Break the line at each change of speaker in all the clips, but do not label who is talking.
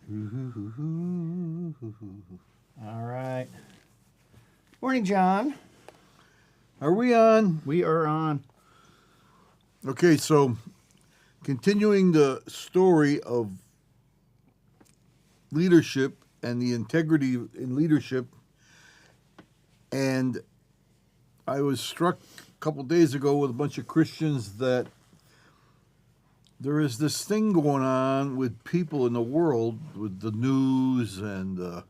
All right. Morning, John.
Are we on?
We are on.
Okay, so continuing the story of leadership and the integrity in leadership, and I was struck a couple days ago with a bunch of Christians that there is this thing going on with people in the world with the news and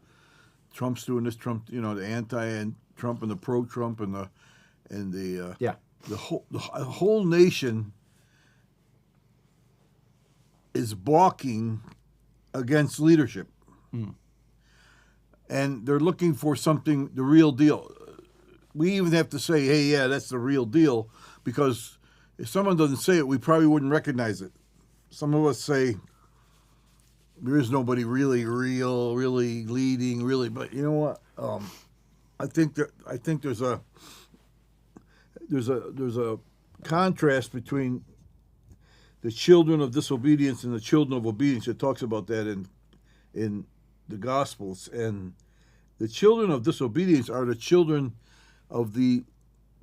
Trump's doing this, Trump, the anti-Trump and the pro-Trump and the
Yeah.
the whole nation is balking against leadership. And they're looking for something, the real deal. We even have to say, hey, yeah, that's the real deal, because if someone doesn't say it, we probably wouldn't recognize it. Some of us say, there is nobody really real, really leading, really, but you know what? I think there's a contrast between the children of disobedience and the children of obedience. It talks about that in the Gospels. And the children of disobedience are the children of the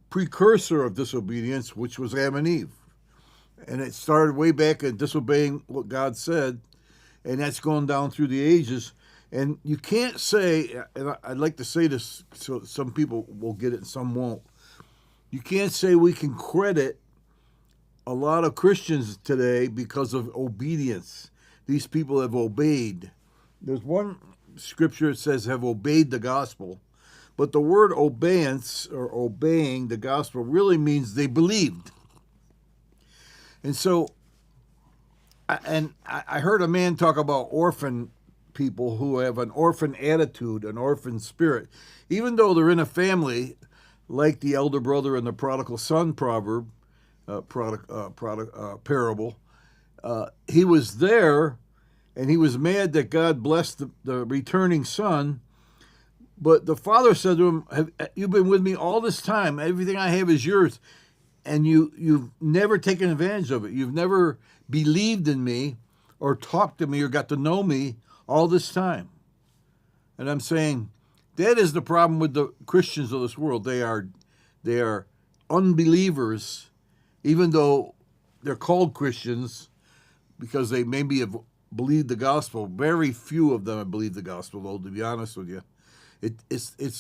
precursor of disobedience, which was Adam and Eve. And it started way back in disobeying what God said, and that's gone down through the ages. And you can't say, and I'd like to say this so some people will get it and some won't, you can't say we can credit a lot of Christians today because of obedience. These people have obeyed. There's one scripture that says have obeyed the gospel, but the word obeyance or obeying the gospel really means they believed. And so, I heard a man talk about orphan people who have an orphan attitude, an orphan spirit, even though they're in a family, like the elder brother in the prodigal son parable. He was there, and he was mad that God blessed the returning son. But the father said to him, you've been with me all this time. Everything I have is yours. And you've never taken advantage of it. You've never believed in me or talked to me or got to know me all this time. And I'm saying that is the problem with the Christians of this world. They are unbelievers, even though they're called Christians because they maybe have believed the gospel. Very few of them have believed the gospel, though, to be honest with you.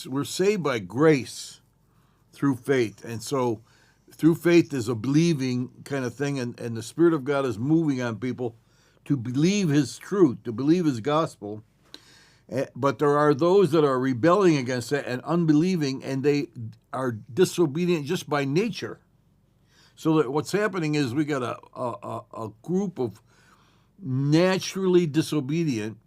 We're saved by grace through faith. And so through faith is a believing kind of thing, and the Spirit of God is moving on people to believe His truth, to believe His gospel. But there are those that are rebelling against that and unbelieving, and they are disobedient just by nature. So that what's happening is we got a group of naturally disobedient,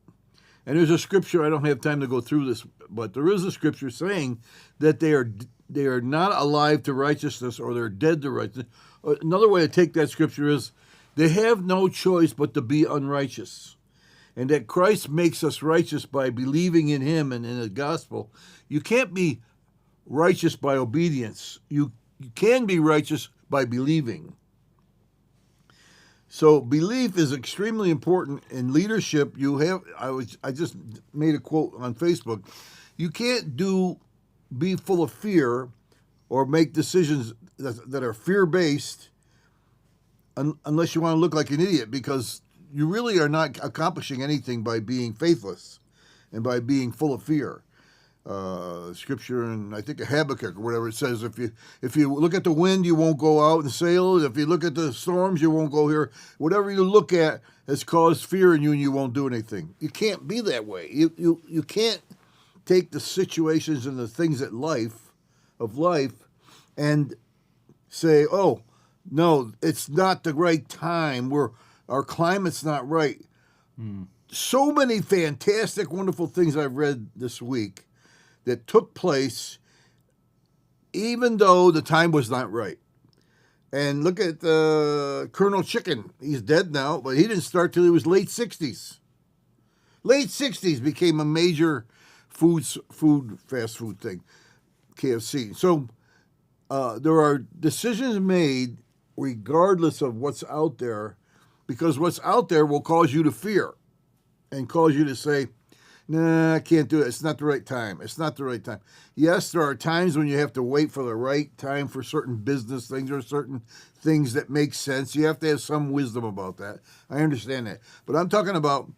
and there's a scripture, I don't have time to go through this, but there is a scripture saying that they are not alive to righteousness, or they're dead to righteousness. Another way to take that scripture is they have no choice but to be unrighteous. And that Christ makes us righteous by believing in Him and in His gospel. You can't be righteous by obedience. You can be righteous by believing. So belief is extremely important in leadership. I just made a quote on Facebook. You can't be full of fear or make decisions that are fear-based unless you want to look like an idiot, because you really are not accomplishing anything by being faithless and by being full of fear. Scripture, and I think Habakkuk or whatever, it says, if you look at the wind, you won't go out and sail. If you look at the storms, you won't go here. Whatever you look at has caused fear in you, and you won't do anything. You can't be that way. You can't take the situations and the things of life and say, oh, no, it's not the right time. Our climate's not right. So many fantastic, wonderful things I've read this week that took place even though the time was not right. And look at Colonel Chicken. He's dead now, but he didn't start till he was late 60s. Late 60s became a major fast food thing, KFC. So there are decisions made regardless of what's out there, because what's out there will cause you to fear. and cause you to say, nah, I can't do it. It's not the right time. It's not the right time. Yes, there are times when you have to wait for the right time for certain business things or certain things that make sense. You have to have some wisdom about that. I understand that. But I'm talking about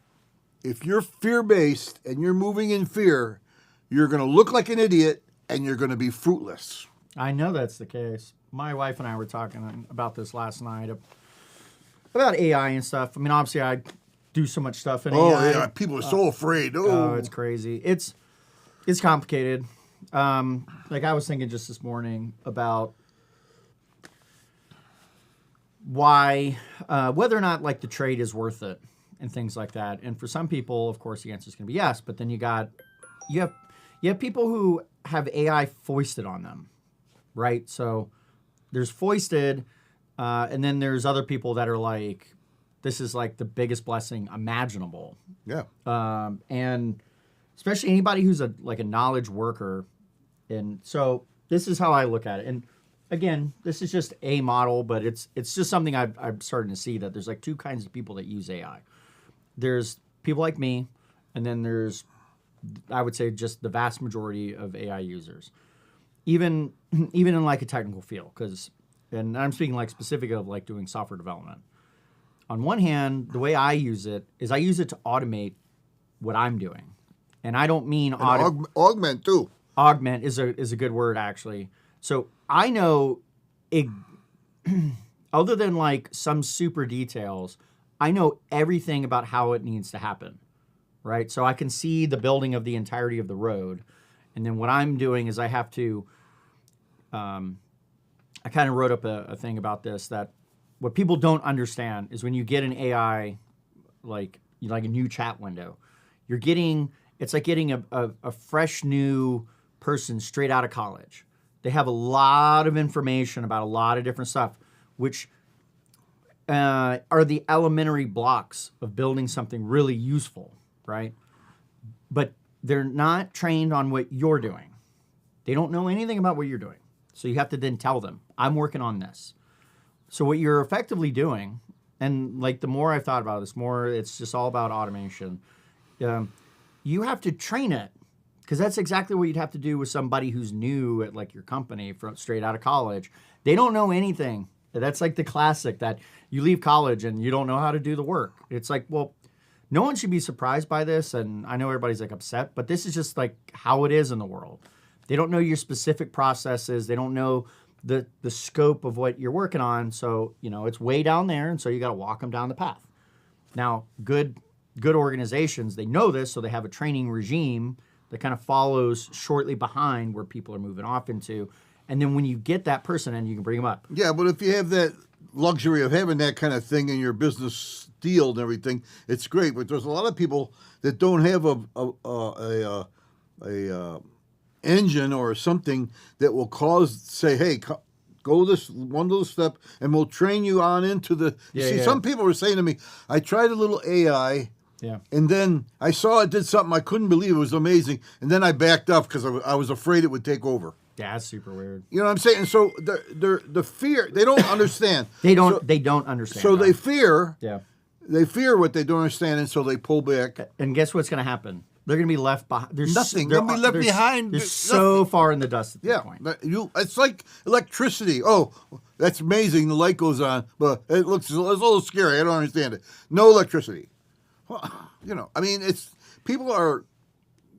if you're fear-based and you're moving in fear, you're going to look like an idiot and you're going to be fruitless.
I know that's the case. My wife and I were talking about this last night, about AI and stuff. I mean, obviously, I do so much stuff in AI.
Oh, yeah. People are so afraid.
Oh, it's crazy. It's complicated. Like I was thinking just this morning about why, whether or not like the trade is worth it and things like that. And for some people, of course, the answer is going to be yes. But then you have people who have AI foisted on them, right? So there's foisted, and then there's other people that are like, this is like the biggest blessing imaginable.
Yeah.
And especially anybody who's a knowledge worker. And so this is how I look at it. And again, this is just a model, but it's just something I'm starting to see that there's like two kinds of people that use AI. There's people like me, and then there's, I would say, just the vast majority of AI users. Even in like a technical field, and I'm speaking like specific of like doing software development. On one hand, the way I use it is I use it to automate what I'm doing. And I don't mean
augment too.
Augment is a good word, actually. So I know, other than like some super details, I know everything about how it needs to happen, right? So I can see the building of the entirety of the road. And then what I'm doing is I have to, I kind of wrote up a thing about this, that what people don't understand is when you get an AI, like a new chat window, it's like getting a fresh new person straight out of college. They have a lot of information about a lot of different stuff, which are the elementary blocks of building something really useful, right? But they're not trained on what you're doing. They don't know anything about what you're doing. So you have to then tell them, I'm working on this. So what you're effectively doing, and like the more I've thought about this, more it's just all about automation. You have to train it, because that's exactly what you'd have to do with somebody who's new at like your company from straight out of college. They don't know anything. That's like the classic that you leave college and you don't know how to do the work. It's like, well, no one should be surprised by this, and I know everybody's like upset, but this is just like how it is in the world. They don't know your specific processes. They don't know the scope of what you're working on. So, it's way down there, and so you got to walk them down the path. Now, good organizations, they know this, so they have a training regime that kind of follows shortly behind where people are moving off into. And then when you get that person in, you can bring them up.
Yeah, but if you have that luxury of having that kind of thing in your business deal and everything, it's great. But there's a lot of people that don't have a engine or something that will say, hey, go this one little step and we'll train you on into the... Some people were saying to me, I tried a little AI...
Yeah.
And then I saw it did something I couldn't believe. It was amazing. And then I backed up because I was afraid it would take over.
Yeah, that's super weird.
You know what I'm saying? So the fear, they don't understand.
They don't understand.
So they fear.
Yeah.
They fear what they don't understand, and so they pull back.
And guess what's going to happen? They're going to be left behind. There's
nothing. They'll be left behind.
They're so far in the dust at this point.
It's like electricity. Oh, that's amazing. The light goes on, but it's a little scary. I don't understand it. No electricity. Well, it's people are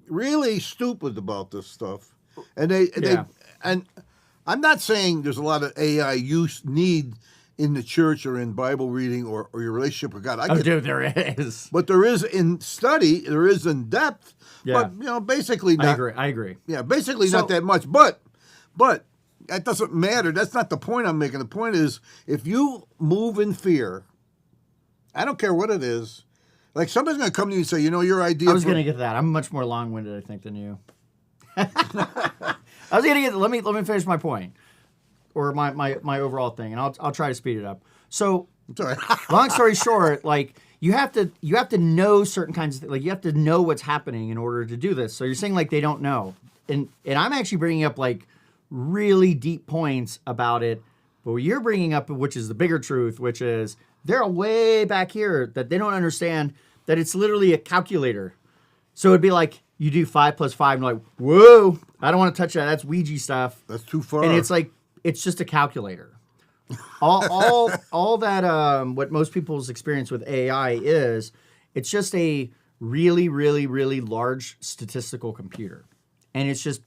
really stupid about this stuff, and and I'm not saying there's a lot of AI use need in the church or in Bible reading or your relationship with God.
Dude, there is.
But there is in study, there is in depth.
Yeah.
But basically not.
I agree.
Yeah, basically not that much. But that doesn't matter. That's not the point I'm making. The point is, if you move in fear, I don't care what it is. Like somebody's going to come to you and say, your idea.
I was going to get to that. I'm much more long-winded, I think, than you. I was going to get. Let me finish my point, or my overall thing, and I'll try to speed it up. So, long story short, like you have to know certain kinds of things. Like you have to know what's happening in order to do this. So you're saying like they don't know, and I'm actually bringing up like really deep points about it. But what you're bringing up, which is the bigger truth, which is they're way back here that they don't understand that it's literally a calculator. So it'd be like you do 5 + 5, and you're like, whoa, I don't want to touch that. That's Ouija stuff.
That's too far.
And it's like it's just a calculator. All that what most people's experience with AI is, it's just a really, really, really large statistical computer, and it's just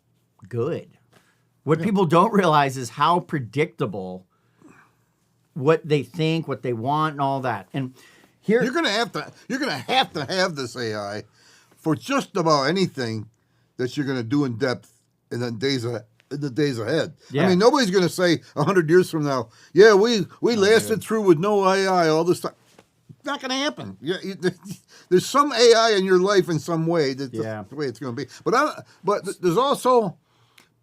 good. What people don't realize is how predictable what they think, what they want, and all that. And here,
you're gonna have to have this AI for just about anything that you're gonna do in depth in the days ahead.
Yeah.
I mean, nobody's gonna say 100 years from now, yeah, we lasted through with no AI all this time. It's not gonna happen. There's some AI in your life in some way. That's just the way it's gonna be. But there's also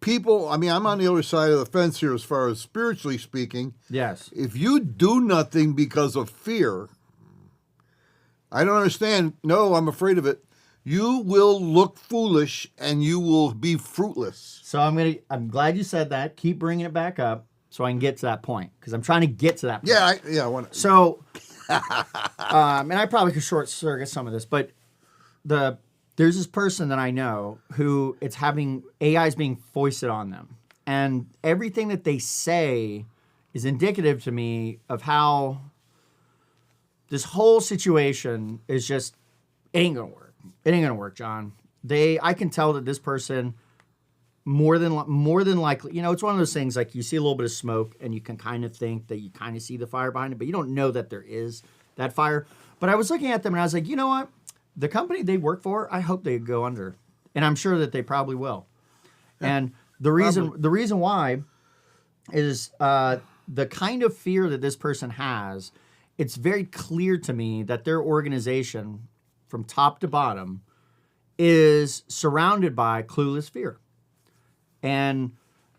people. I mean, I'm on the other side of the fence here as far as spiritually speaking.
yes,
If you do nothing because of fear, I don't understand. No, I'm afraid of it. You will look foolish and you will be fruitless.
so I'm glad you said that. Keep bringing it back up so I can get to that point because I'm trying to get to that point.
Yeah, I want to.
So, and I probably could short circuit some of this, but there's this person that I know who AI is being foisted on them, and everything that they say is indicative to me of how this whole situation is just it ain't gonna work. It ain't gonna work, John. I can tell that this person more than likely, it's one of those things like you see a little bit of smoke and you can kind of think that you kind of see the fire behind it, but you don't know that there is that fire. But I was looking at them and I was like, you know what? The company they work for, I hope they go under, and I'm sure that they probably will. And the reason why is the kind of fear that this person has. It's very clear to me that their organization, from top to bottom, is surrounded by clueless fear. And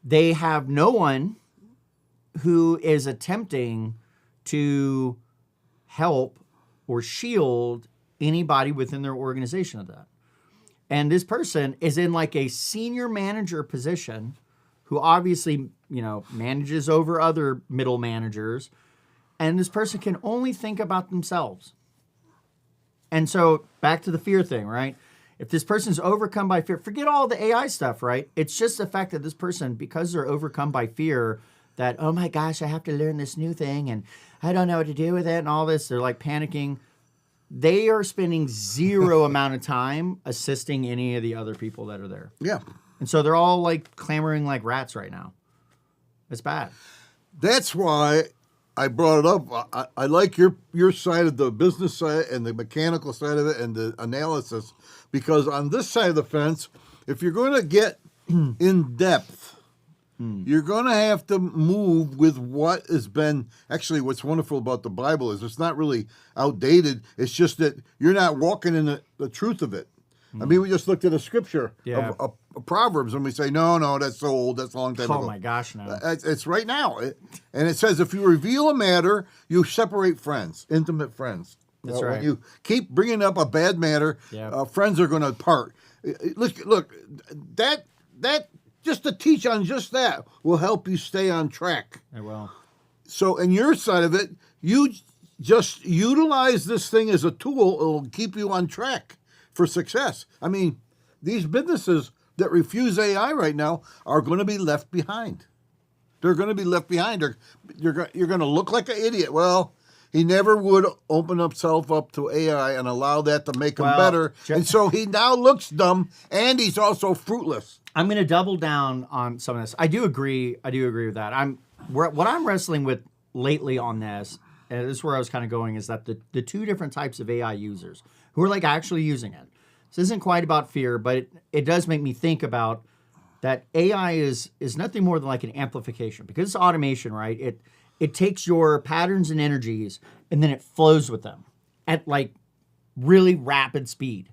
they have no one who is attempting to help or shield anybody within their organization of that. And this person is in like a senior manager position who obviously, manages over other middle managers. And this person can only think about themselves. And so back to the fear thing, right? If this person's overcome by fear, forget all the AI stuff, right? It's just the fact that this person, because they're overcome by fear, that, oh my gosh, I have to learn this new thing and I don't know what to do with it and all this. They're like panicking. They are spending zero amount of time assisting any of the other people that are there.
Yeah.
And so they're all like clamoring like rats right now. It's bad.
That's why I brought it up. I like your side of the business side and the mechanical side of it and the analysis, because on this side of the fence, if you're going to get in depth, you're going to have to move with what has been. Actually, what's wonderful about the Bible is it's not really outdated. It's just that you're not walking in the truth of it. I mean, we just looked at a scripture of Proverbs, and we say, no, that's so old. That's a long time ago.
Oh, my gosh, no.
It's right now. And it says, if you reveal a matter, you separate friends, intimate friends.
That's right.
When you keep bringing up a bad matter, friends are going to part. Look, that just to teach on just that will help you stay on track.
It will.
So in your side of it, you just utilize this thing as a tool. It'll keep you on track for success. I mean, these businesses that refuse AI right now are going to be left behind. They're going to be left behind. You're going to look like an idiot. Well, he never would open himself up to AI and allow that to make him better. And so he now looks dumb, and he's also fruitless.
I'm going to double down on some of this. I do agree with that. What I'm wrestling with lately on this, and this is where I was kind of going, is that the two different types of AI users who are like actually using it. This isn't quite about fear, but it does make me think about that AI is nothing more than like an amplification, because it's automation, right? It takes your patterns and energies and then it flows with them at like really rapid speed.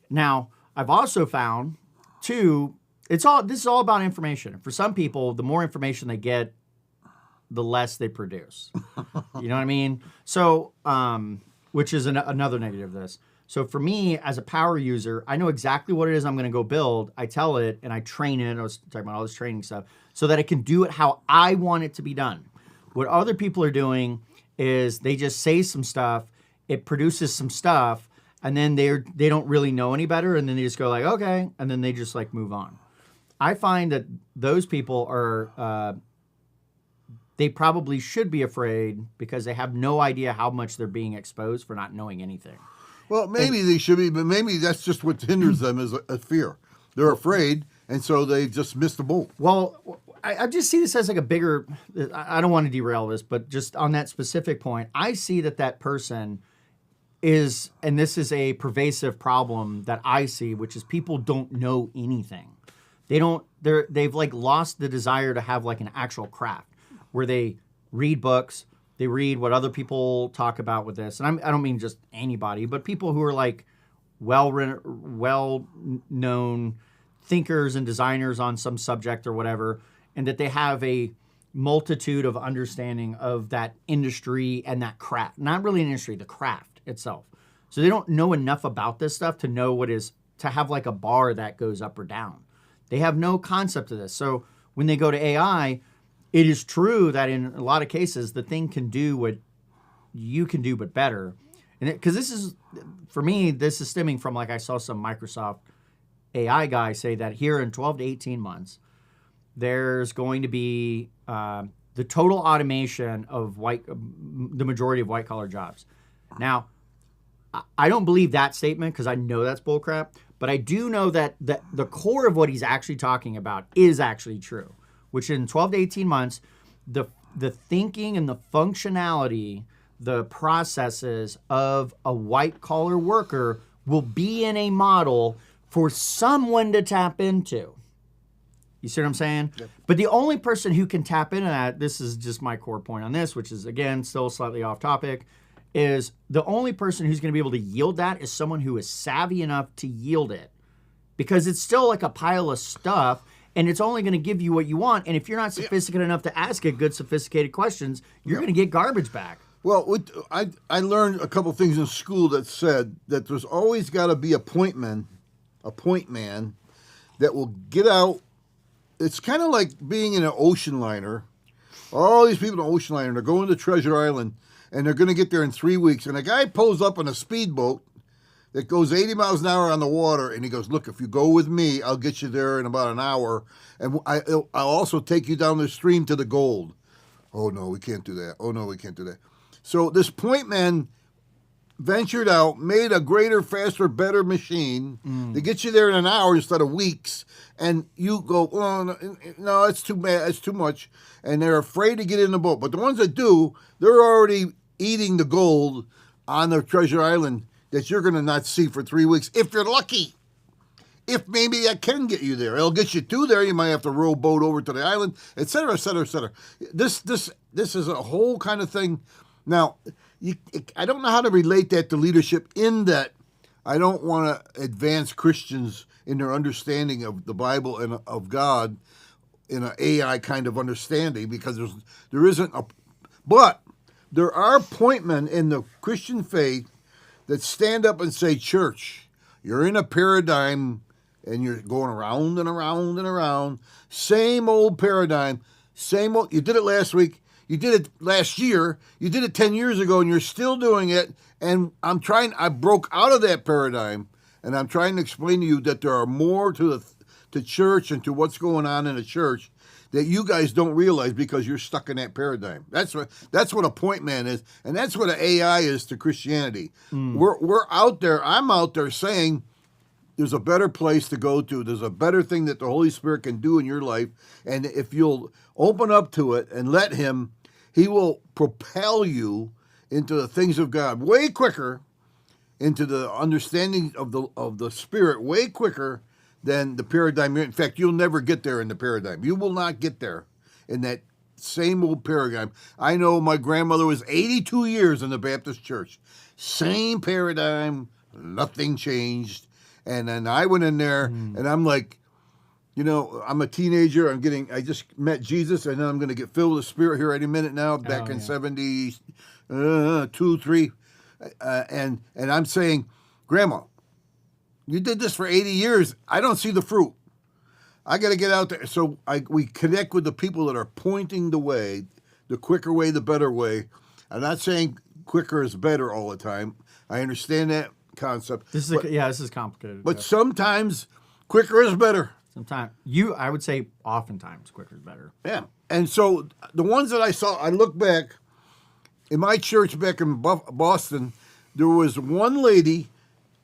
Now, I've also found too, this is all about information. For some people, the more information they get, the less they produce. You know what I mean? So, which is another negative of this. So for me, as a power user, I know exactly what it is I'm going to go build. I tell it and I train it. I was talking about all this training stuff so that it can do it how I want it to be done. What other people are doing is they just say some stuff. It produces some stuff. and then they don't really know any better, and then they just go like, okay, and then they just like move on. I find that those people are they probably should be afraid because they have no idea how much they're being exposed for not knowing anything.
Well, maybe they should be, but maybe that's just what hinders them is a fear. They're afraid, and so they just missed the boat.
Well, I just see this as like a bigger. I don't want to derail this, but just on that specific point, I see that person is, and this is a pervasive problem that I see, which is people don't know anything. They've like lost the desire to have like an actual craft where they read books, they read what other people talk about with this. And I don't mean just anybody, but people who are like well-known thinkers and designers on some subject or whatever, and that they have a multitude of understanding of that industry and that craft. Not really an industry, the craft itself. So they don't know enough about this stuff to know what is, to have like a bar that goes up or down. They have no concept of this. So when they go to AI, it is true that in a lot of cases, the thing can do what you can do, but better. And because this is, for me, this is stemming from, like, I saw some Microsoft AI guy say that here in 12 to 18 months, there's going to be the total automation of the majority of white collar jobs. Now, I don't believe that statement because I know that's bullcrap, but I do know that the core of what he's actually talking about is actually true, which in 12 to 18 months, the thinking and the functionality, the processes of a white collar worker will be in a model for someone to tap into. You see what I'm saying? Yep. But the only person who can tap into that, this is just my core point on this, which is, again, still slightly off topic, is the only person who's going to be able to yield that is someone who is savvy enough to yield it. Because it's still like a pile of stuff, and it's only going to give you what you want. And if you're not sophisticated enough to ask it good, sophisticated questions, you're going to get garbage back.
Well, I learned a couple things in school that said that there's always got to be a point man that will get out. It's kind of like being in an ocean liner. All these people in an ocean liner, they're going to Treasure Island, and they're going to get there in 3 weeks. And a guy pulls up on a speedboat that goes 80 miles an hour on the water, and he goes, look, if you go with me, I'll get you there in about an hour, and I'll also take you down the stream to the gold. Oh, no, we can't do that. Oh, no, we can't do that. So this point man ventured out, made a greater, faster, better machine to get you there in an hour instead of weeks, and you go, oh, no, it's too bad, it's too much, and they're afraid to get in the boat. But the ones that do, they're already eating the gold on the Treasure Island that you're going to not see for 3 weeks, if you're lucky. If maybe that can get you there. It'll get you to there. You might have to row a boat over to the island, et cetera, et cetera, et cetera. This is a whole kind of thing. Now, I don't know how to relate that to leadership in that I don't want to advance Christians in their understanding of the Bible and of God in an AI kind of understanding, because there isn't a... But there are point men in the Christian faith that stand up and say, church, you're in a paradigm and you're going around and around and around. Same old paradigm. Same old. You did it last week. You did it last year. You did it 10 years ago, and you're still doing it. And I broke out of that paradigm, and I'm trying to explain to you that there are more to church and to what's going on in the church that you guys don't realize because you're stuck in that paradigm. That's what a point man is, and that's what an AI is to Christianity. We're out there. I'm out there saying there's a better place to go to. There's a better thing that the Holy Spirit can do in your life, and if you'll open up to it and let Him, He will propel you into the things of God way quicker, into the understanding of the Spirit way quicker than the paradigm. In fact, you'll never get there in the paradigm. You will not get there in that same old paradigm. I know my grandmother was 82 years in the Baptist church. Same paradigm, nothing changed. And then I went in there, and I'm like, I'm a teenager. I just met Jesus, and then I'm going to get filled with the Spirit here any minute now, back in 72, 3. And I'm saying, Grandma, you did this for 80 years. I don't see the fruit. I got to get out there. So we connect with the people that are pointing the way, the quicker way, the better way. I'm not saying quicker is better all the time. I understand that. concept.
This is this is complicated.
But sometimes quicker is better.
Sometimes I would say oftentimes quicker is better.
Yeah. And so the ones that I saw, I look back in my church back in Boston, there was one lady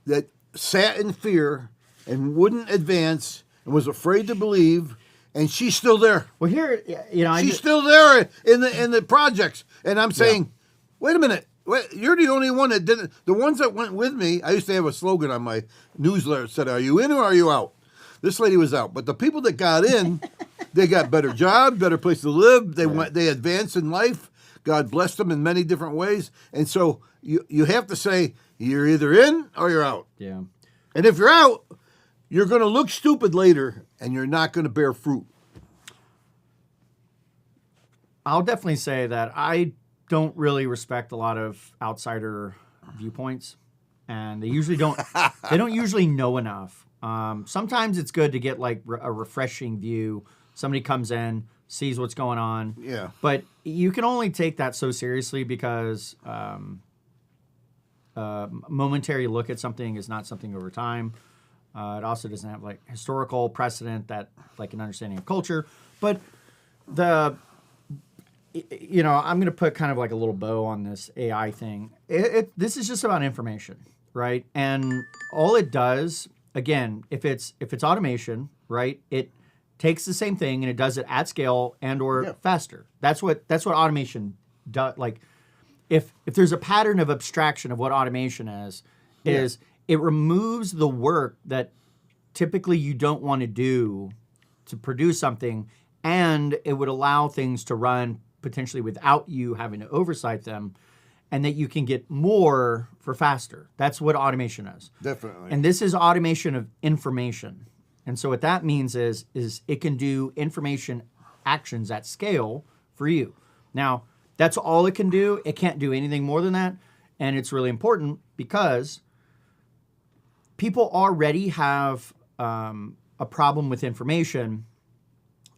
that sat in fear and wouldn't advance and was afraid to believe, and she's still there.
Well, here,
She's still there in the projects. And I'm saying, wait a minute. You're the only one that didn't. The ones that went with me, I used to have a slogan on my newsletter that said, "Are you in or are you out?" This lady was out, but the people that got in, they got better job, better place to live. They advanced in life. God blessed them in many different ways, and so you have to say you're either in or you're out.
Yeah.
And if you're out, you're going to look stupid later, and you're not going to bear fruit.
I'll definitely say that I don't really respect a lot of outsider viewpoints, and they usually don't. They don't usually know enough. Sometimes it's good to get like a refreshing view. Somebody comes in, sees what's going on.
Yeah.
But you can only take that so seriously because momentary look at something is not something over time. It also doesn't have like historical precedent that like an understanding of culture. But I'm going to put kind of like a little bow on this AI thing. This is just about information, right? And all it does, again, if it's automation, right? It takes the same thing and it does it at scale and or faster. That's what automation does. Like, if there's a pattern of abstraction of what automation is it removes the work that typically you don't want to do to produce something, and it would allow things to run potentially without you having to oversight them, and that you can get more for faster. That's what automation is.
Definitely.
And this is automation of information. And so what that means is it can do information actions at scale for you. Now, that's all it can do. It can't do anything more than that. And it's really important because people already have a problem with information,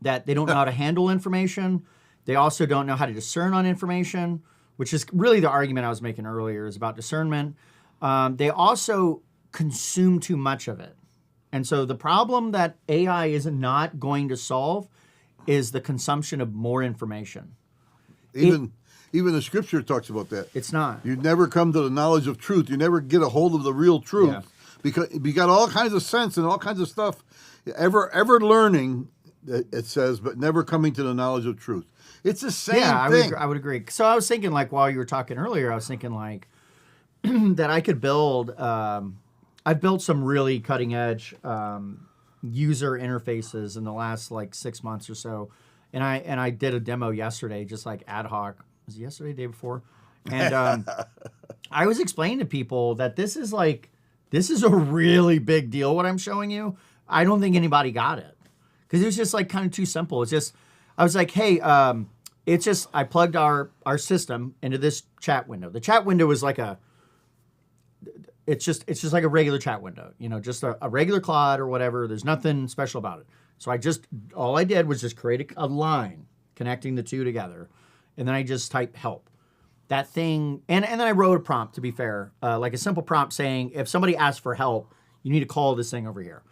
that they don't know how to handle information. They also don't know how to discern on information, which is really the argument I was making earlier, is about discernment. They also consume too much of it. And so the problem that AI is not going to solve is the consumption of more information.
Even the scripture talks about that.
It's not.
You never come to the knowledge of truth. You never get a hold of the real truth. Because you got all kinds of sense and all kinds of stuff, ever learning, it says, but never coming to the knowledge of truth. It's the same thing.
I would agree. So I was thinking, like, while you were talking earlier, I was thinking, like, that I could build, I've built some really cutting edge user interfaces in the last, like, 6 months or so. And I did a demo yesterday, just like ad hoc. Was it yesterday, day before? And I was explaining to people that this is a really big deal, what I'm showing you. I don't think anybody got it. Because it was just like kind of too simple. It's just, I was like, hey, it's just, I plugged our system into this chat window. The chat window is like it's just like a regular chat window, just a regular Claude or whatever. There's nothing special about it. So all I did was just create a line connecting the two together. And then I just type help. That thing, and then I wrote a prompt, to be fair, like a simple prompt saying, if somebody asks for help, you need to call this thing over here.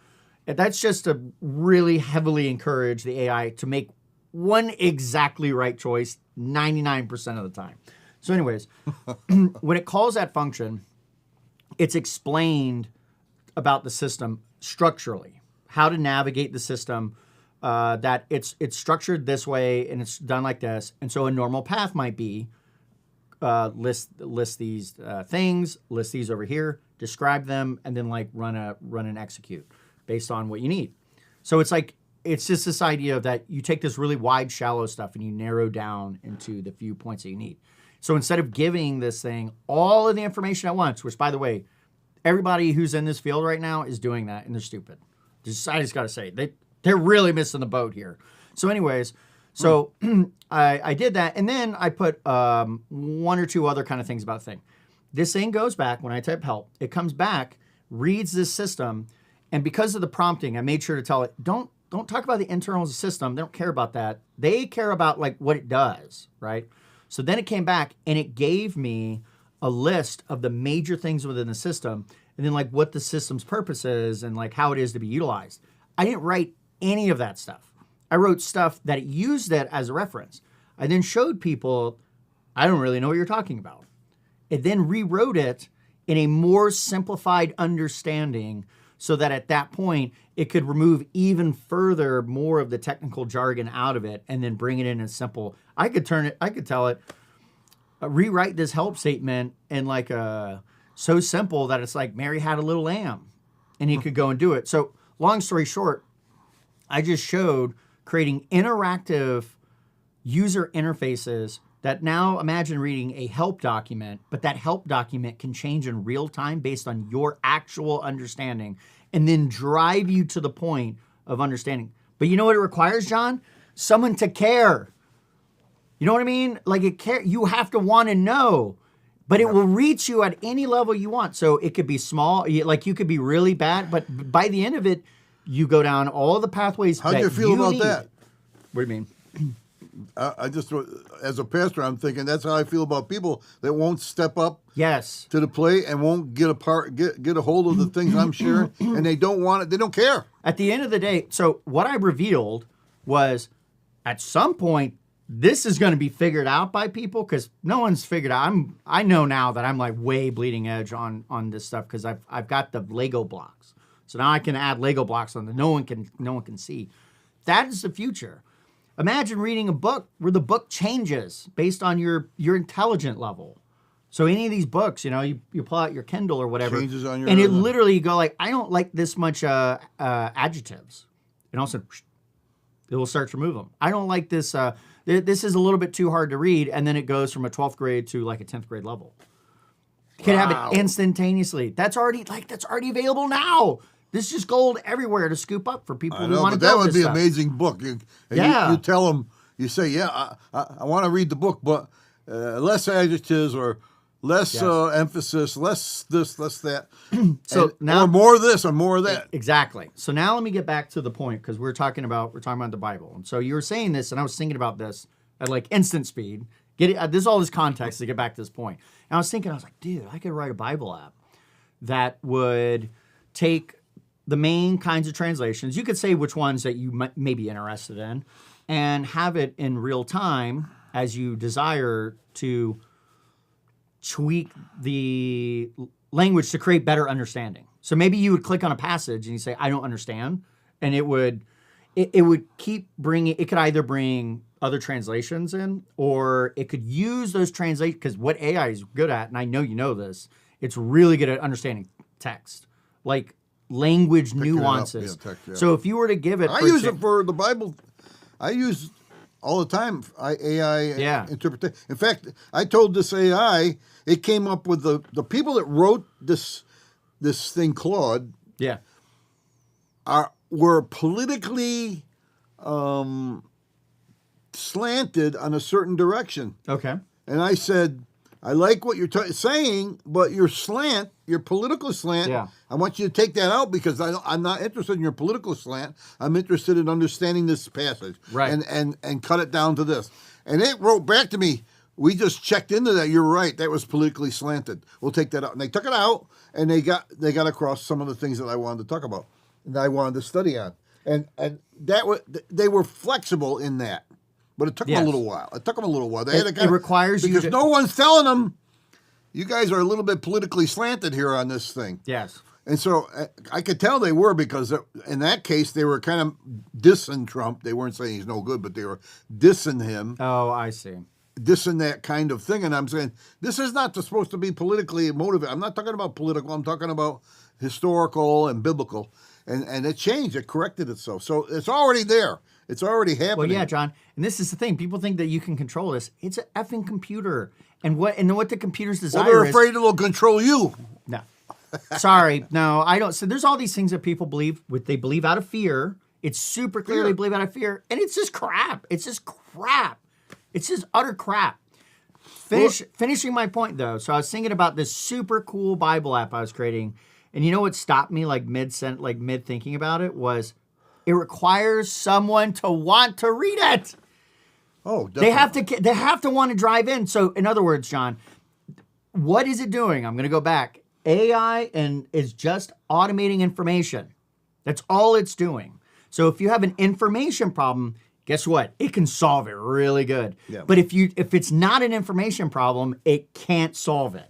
And that's just to really heavily encourage the AI to make one exactly right choice 99% of the time. So anyways, when it calls that function, it's explained about the system structurally, how to navigate the system, that it's structured this way and it's done like this. And so a normal path might be, list these things, list these over here, describe them, and then like run and execute based on what you need. So it's just this idea that you take this really wide, shallow stuff and you narrow down into the few points that you need. So instead of giving this thing all of the information at once, which, by the way, everybody who's in this field right now is doing that, and they're stupid. I just got to say, they're really missing the boat here. So anyways, I did that, and then I put one or two other kind of things about the thing. This thing goes back, when I type help, it comes back, reads this system, and because of the prompting, I made sure to tell it, don't talk about the internals of the system. They don't care about that. They care about like what it does, right? So then it came back, and it gave me a list of the major things within the system, and then like what the system's purpose is and like how it is to be utilized. I didn't write any of that stuff. I wrote stuff that used it as a reference. I then showed people, I don't really know what you're talking about. It then rewrote it in a more simplified understanding so that at that point it could remove even further more of the technical jargon out of it and then bring it in as simple. I could tell it, rewrite this help statement in like so simple that it's like Mary had a little lamb, and he could go and do it. So long story short, I just showed creating interactive user interfaces that now imagine reading a help document, but that help document can change in real time based on your actual understanding and then drive you to the point of understanding. But you know what it requires, John? Someone to care. You know what I mean? Like you have to want to know, but it will reach you at any level you want. So it could be small, like you could be really bad, but by the end of it, you go down all the pathways.
How do you feel about that?
What do you mean?
I just, as a pastor, I'm thinking that's how I feel about people that won't step up
Yes.
to the plate and won't get a hold of the things I'm sharing, and they don't want it. They don't care.
At the end of the day, so what I revealed was at some point, this is going to be figured out by people because no one's figured out. I know now that I'm like way bleeding edge on this stuff because I've got the Lego blocks. So now I can add Lego blocks on that no one can see. That is the future. Imagine reading a book where the book changes based on your intelligent level. So any of these books, you pull out your Kindle or whatever,
Changes on your
and it literally you go like, I don't like this much adjectives, and all of a sudden it will start to remove them. I don't like this. This is a little bit too hard to read, and then it goes from a 12th grade to like a 10th grade level. You can have it instantaneously. That's already available now. This is just gold everywhere to scoop up for people who want to
that
build
would
this
be
stuff.
an amazing book. You tell them, you say, yeah, I want to read the book, but less adjectives or less emphasis, less this, less that.
So now,
or more of this or more of that.
Exactly. So now let me get back to the point because we're talking about the Bible, and so you were saying this, and I was thinking about this at like instant speed. This all this context to get back to this point. And I was thinking, I was like, dude, I could write a Bible app that would take the main kinds of translations. You could say which ones that you may be interested in and have it in real time as you desire to tweak the language to create better understanding. So maybe you would click on a passage and you say, I don't understand. And it would keep bringing, it could either bring other translations in, or it could use those translations, because what AI is good at, and I know you know this, it's really good at understanding text. Like, language nuances.
Text, yeah.
So if you were to give it,
I use it for the Bible. I use all the time AI interpretation. In fact, I told this AI, it came up with the people that wrote this thing, Claude.
Yeah.
Were politically slanted on a certain direction.
Okay.
And I said, I like what you're saying, but your political slant, I want you to take that out because I'm not interested in your political slant. I'm interested in understanding this passage.
Right.
And cut it down to this. And it wrote back to me, we just checked into that. You're right. That was politically slanted. We'll take that out. And they took it out, and they got across some of the things that I wanted to talk about and I wanted to study on. And they were flexible in that. But it took them a little while. They had to
it requires you
because no one's telling them, you guys are a little bit politically slanted here on this thing.
Yes.
And so I could tell they were, because in that case they were kind of dissing Trump. They weren't saying he's no good, but they were dissing him.
Oh, I see.
Dissing that kind of thing. And I'm saying, this is not supposed to be politically motivated. I'm not talking about political. I'm talking about historical and biblical. And it changed. It corrected itself. So it's already there. It's already happening.
Well, yeah, John. And this is the thing. People think that you can control this. It's an effing computer. And what the computer's desire is...
Well, they're afraid it'll control you.
No. Sorry. No, I don't. So there's all these things that people believe. They believe out of fear. It's super clear they believe out of fear. And it's just crap. It's just utter crap. Finishing my point, though. So I was thinking about this super cool Bible app I was creating. And you know what stopped me mid thinking about it was... It requires someone to want to read it.
Oh, definitely.
They have to want to drive in. So, in other words, John, what is it doing? I'm going to go back. AI and is just automating information. That's all it's doing. So if you have an information problem, guess what? It can solve it really good.
Yeah.
But if it's not an information problem, it can't solve it.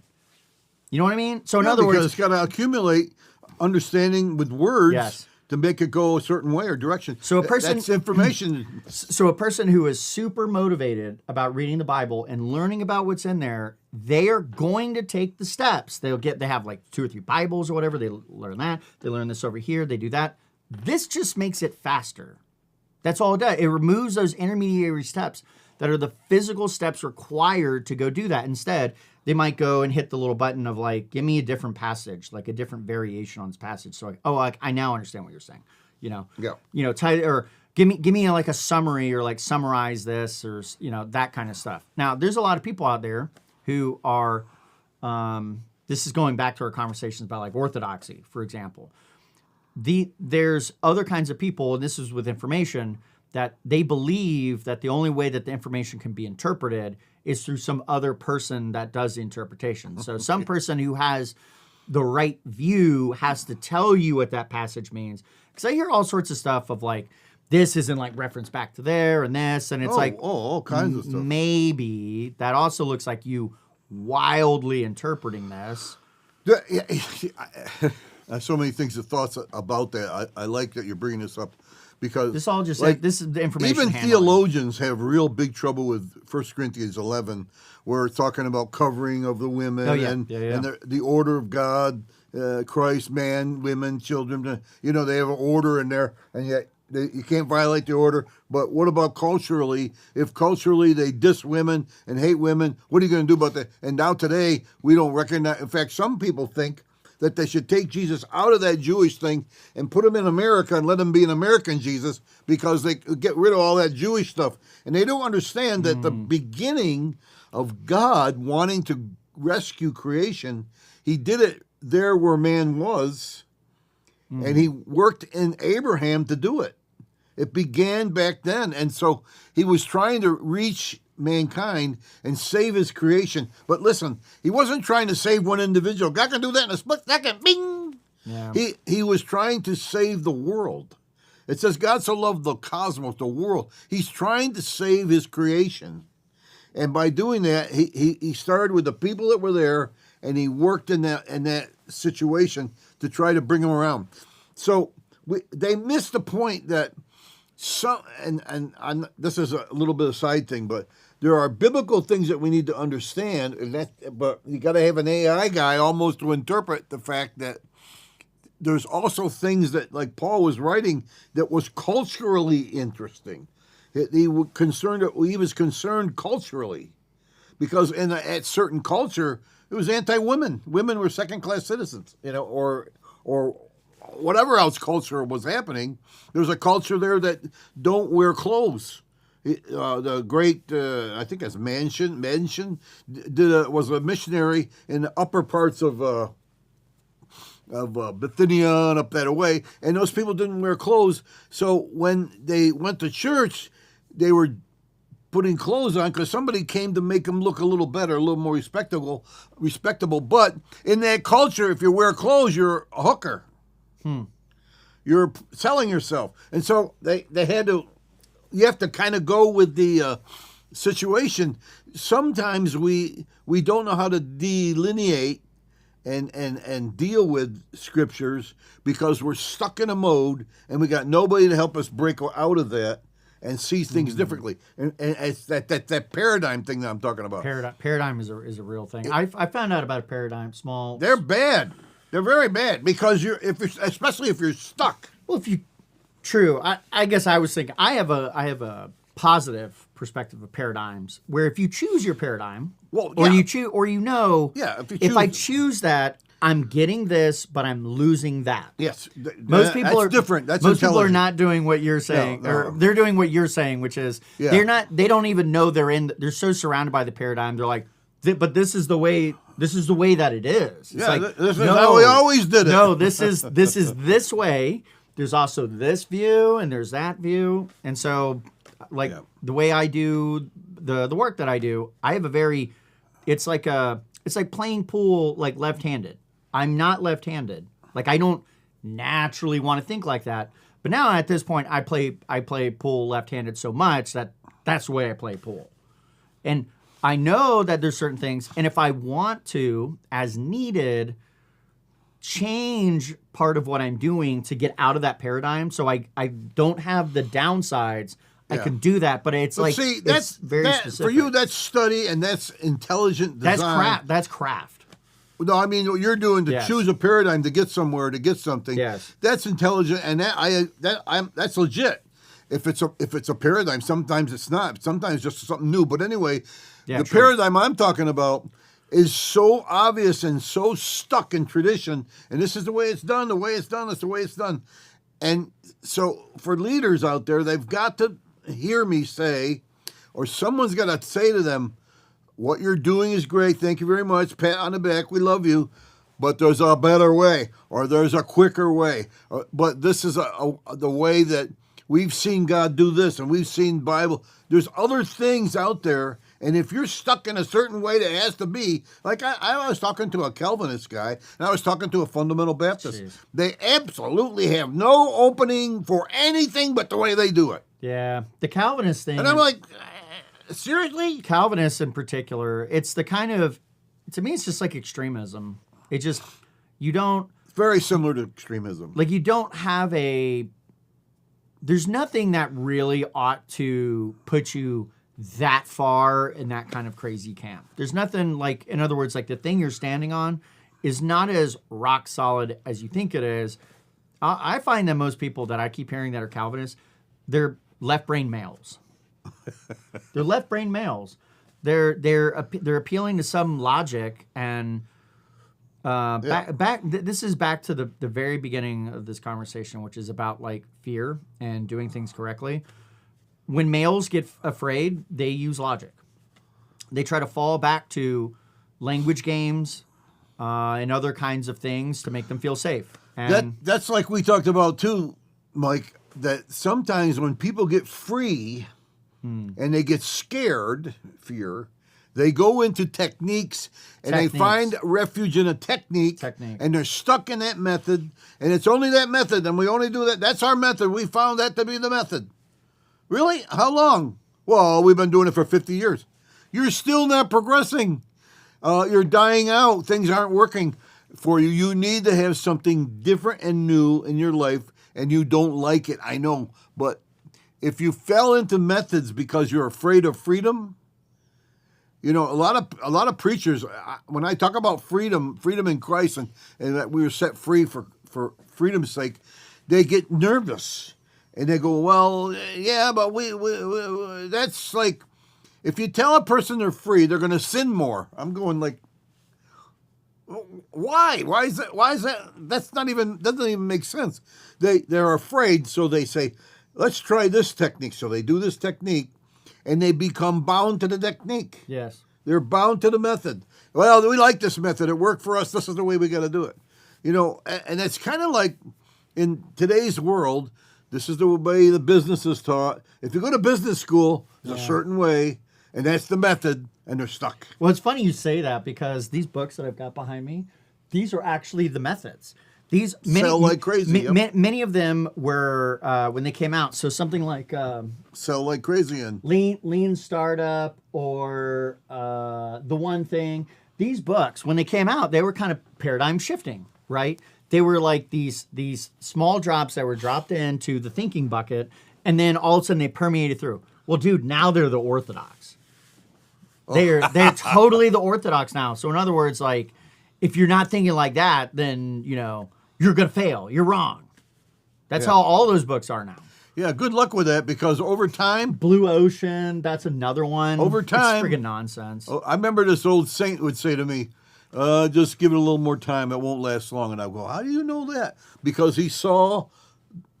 You know what I mean? So in other
because
words,
it's got to accumulate understanding with words
Yes.
to make it go a certain way or direction.
So a person-
that's information.
so a person who is super motivated about reading the Bible and learning about what's in there, they are going to take the steps. They have like 2 or 3 Bibles or whatever. They learn that. They learn this over here. They do that. This just makes it faster. That's all it does. It removes those intermediary steps that are the physical steps required to go do that. Instead, they might go and hit the little button of like, give me a different passage, like a different variation on this passage. So I now understand what you're saying.
Yeah.
Or give me like a summary or like summarize this or that kind of stuff. Now, there's a lot of people out there who are. This is going back to our conversations about like orthodoxy, for example. There's other kinds of people, and this is with information, that they believe that the only way that the information can be interpreted is through some other person that does the interpretation. So some person who has the right view has to tell you what that passage means. Because I hear all sorts of stuff of like, this isn't like reference back to there and this, and it's
all kinds of stuff.
Maybe that also looks like you wildly interpreting this.
I have so many things and thoughts about that. I like that you're bringing this up because
This all just
like,
this is the information.
even
handling.
theologians have real big trouble with 1 Corinthians 11, where it's talking about covering of the women and the order of God, Christ, man, women, children. They have an order in there, and yet you can't violate the order. But what about culturally? If culturally they diss women and hate women, what are you going to do about that? And now today we don't recognize. In fact, some people think that they should take Jesus out of that Jewish thing and put him in America and let him be an American Jesus because they get rid of all that Jewish stuff. And they don't understand that the beginning of God wanting to rescue creation, he did it there where man was, and he worked in Abraham to do it. It began back then. And so he was trying to reach mankind and save his creation. But listen, he wasn't trying to save one individual. God can do that in a split second. Bing!
Yeah.
He was trying to save the world. It says God so loved the cosmos, the world. He's trying to save his creation. And by doing that, he started with the people that were there, and he worked in that situation to try to bring them around. So they missed the point that and this is a little bit of a side thing, but there are biblical things that we need to understand, but you got to have an AI guy almost to interpret the fact that there's also things that, like Paul was writing, that was culturally interesting. He was concerned culturally, because in a certain culture it was anti-women. Women were second-class citizens, or whatever else culture was happening. There's a culture there that don't wear clothes. The great, I think it's Mansion, was a missionary in the upper parts of Bithynia and up that way, and those people didn't wear clothes. So when they went to church, they were putting clothes on because somebody came to make them look a little better, a little more respectable. But in that culture, if you wear clothes, you're a hooker. You're selling yourself. And so they had to, you have to kind of go with the situation. Sometimes we don't know how to delineate and deal with scriptures because we're stuck in a mode and we got nobody to help us break out of that and see things differently. And it's that paradigm thing that I'm talking about.
Paradigm is a real thing. I found out about a paradigm. Small.
They're bad. They're very bad because especially if you're stuck.
Well, true. I guess I was thinking I have a positive perspective of paradigms where if you choose your paradigm, if I choose that, I'm getting this, but I'm losing that.
Yes,
most people are
different. That's
most people are
intelligent.
not doing what you're saying,
No.
or they're doing what you're saying, which is they don't even know they're so surrounded by the paradigm. They're like, but this is the way. This is the way that it is. It's
this is how we always did it.
No, this is this way. There's also this view and there's that view, and so the way I do the work that I do, I have a very, it's like playing pool like left-handed. I'm not left-handed. Like I don't naturally want to think like that. But now at this point, I play pool left-handed so much that that's the way I play pool. And I know that there's certain things, and if I want to, as needed, change part of what I'm doing to get out of that paradigm, so I don't have the downsides. I
Yeah.
can do that, but it's
But
like
see,
it's very
that,
specific.
for you. That's study and that's intelligent design.
That's craft. That's craft.
No, I mean what you're doing to
Yes.
choose a paradigm to get somewhere, to get something.
Yes.
That's intelligent, and that's legit. If it's a paradigm, sometimes it's not. Sometimes just something new. But anyway,
Yeah,
the
true.
paradigm I'm talking about is so obvious and so stuck in tradition. And this is the way it's done. The way it's done. It's the way it's done. And so for leaders out there, they've got to hear me say, or someone's got to say to them, what you're doing is great. Thank you very much. Pat on the back. We love you. But there's a better way, or there's a quicker way. But this is the way that we've seen God do this, and we've seen Bible. There's other things out there, and if you're stuck in a certain way that it has to be, like I was talking to a Calvinist guy, and I was talking to a fundamental Baptist.
Jeez.
They absolutely have no opening for anything but the way they do it.
Yeah, the Calvinist thing.
And I'm like, seriously?
Calvinists in particular, it's the kind of, to me, it's just like extremism. It just, you don't,
Very similar to extremism.
like, you don't have there's nothing that really ought to put you that far in that kind of crazy camp. There's nothing like, in other words, like the thing you're standing on is not as rock solid as you think it is. I find that most people that I keep hearing that are Calvinists, they're left brain males. They're left brain males. They're appealing to some logic and this is back to the very beginning of this conversation, which is about like fear and doing things correctly. When males get afraid, they use logic. They try to fall back to language games and other kinds of things to make them feel safe. And
That's like we talked about too, Mike, that sometimes when people get free and they get scared, fear, they go into techniques and they find refuge in a technique, and they're stuck in that method, and it's only that method, and we only do that. That's our method. We found that to be the method. Really? How long? Well, we've been doing it for 50 years. You're still not progressing. You're dying out. Things aren't working for you. You need to have something different and new in your life, and you don't like it. I know. But if you fell into methods because you're afraid of freedom, you know, a lot of preachers, when I talk about freedom in Christ, and that we were set free for freedom's sake, they get nervous. And they go, well, yeah, but we that's like, if you tell a person they're free, they're going to sin more. I'm going like, why? Why is that? That's not even, doesn't even make sense. They're afraid, so they say, let's try this technique. So they do this technique, and they become bound to the technique.
yes.
They're bound to the method. Well, we like this method. It worked for us. This is the way we got to do it. You know, and it's kind of like in today's world, this is the way the business is taught. If you go to business school, it's a certain way, and that's the method, and they're stuck.
Well, it's funny you say that because these books that I've got behind me, these are actually the methods. These
Sell like crazy, yep.
Many of them were when they came out. So something like
Sell like crazy, and
Lean Startup or The One Thing. These books, when they came out, they were kind of paradigm shifting, right? They were like these small drops that were dropped into the thinking bucket, and then all of a sudden they permeated through. Well, dude, now they're the orthodox. They're totally the orthodox now. So in other words, like if you're not thinking like that, then you know you're gonna fail. You're wrong. That's how all those books are now.
yeah, good luck with that, because over time,
Blue Ocean, that's another one.
Over time-
it's friggin' nonsense.
I remember this old saint would say to me, just give it a little more time. It won't last long. And I go, how do you know that? Because he saw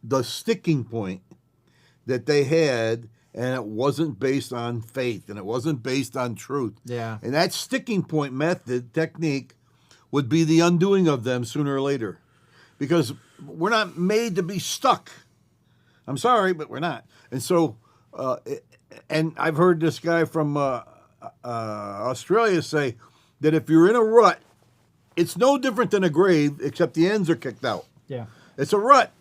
the sticking point that they had, and it wasn't based on faith, and it wasn't based on truth.
Yeah.
And that sticking point method, technique, would be the undoing of them sooner or later. Because we're not made to be stuck. I'm sorry, but we're not. And so, and I've heard this guy from Australia say that if you're in a rut it's no different than a grave, except the ends are kicked out.
Yeah.
It's a rut.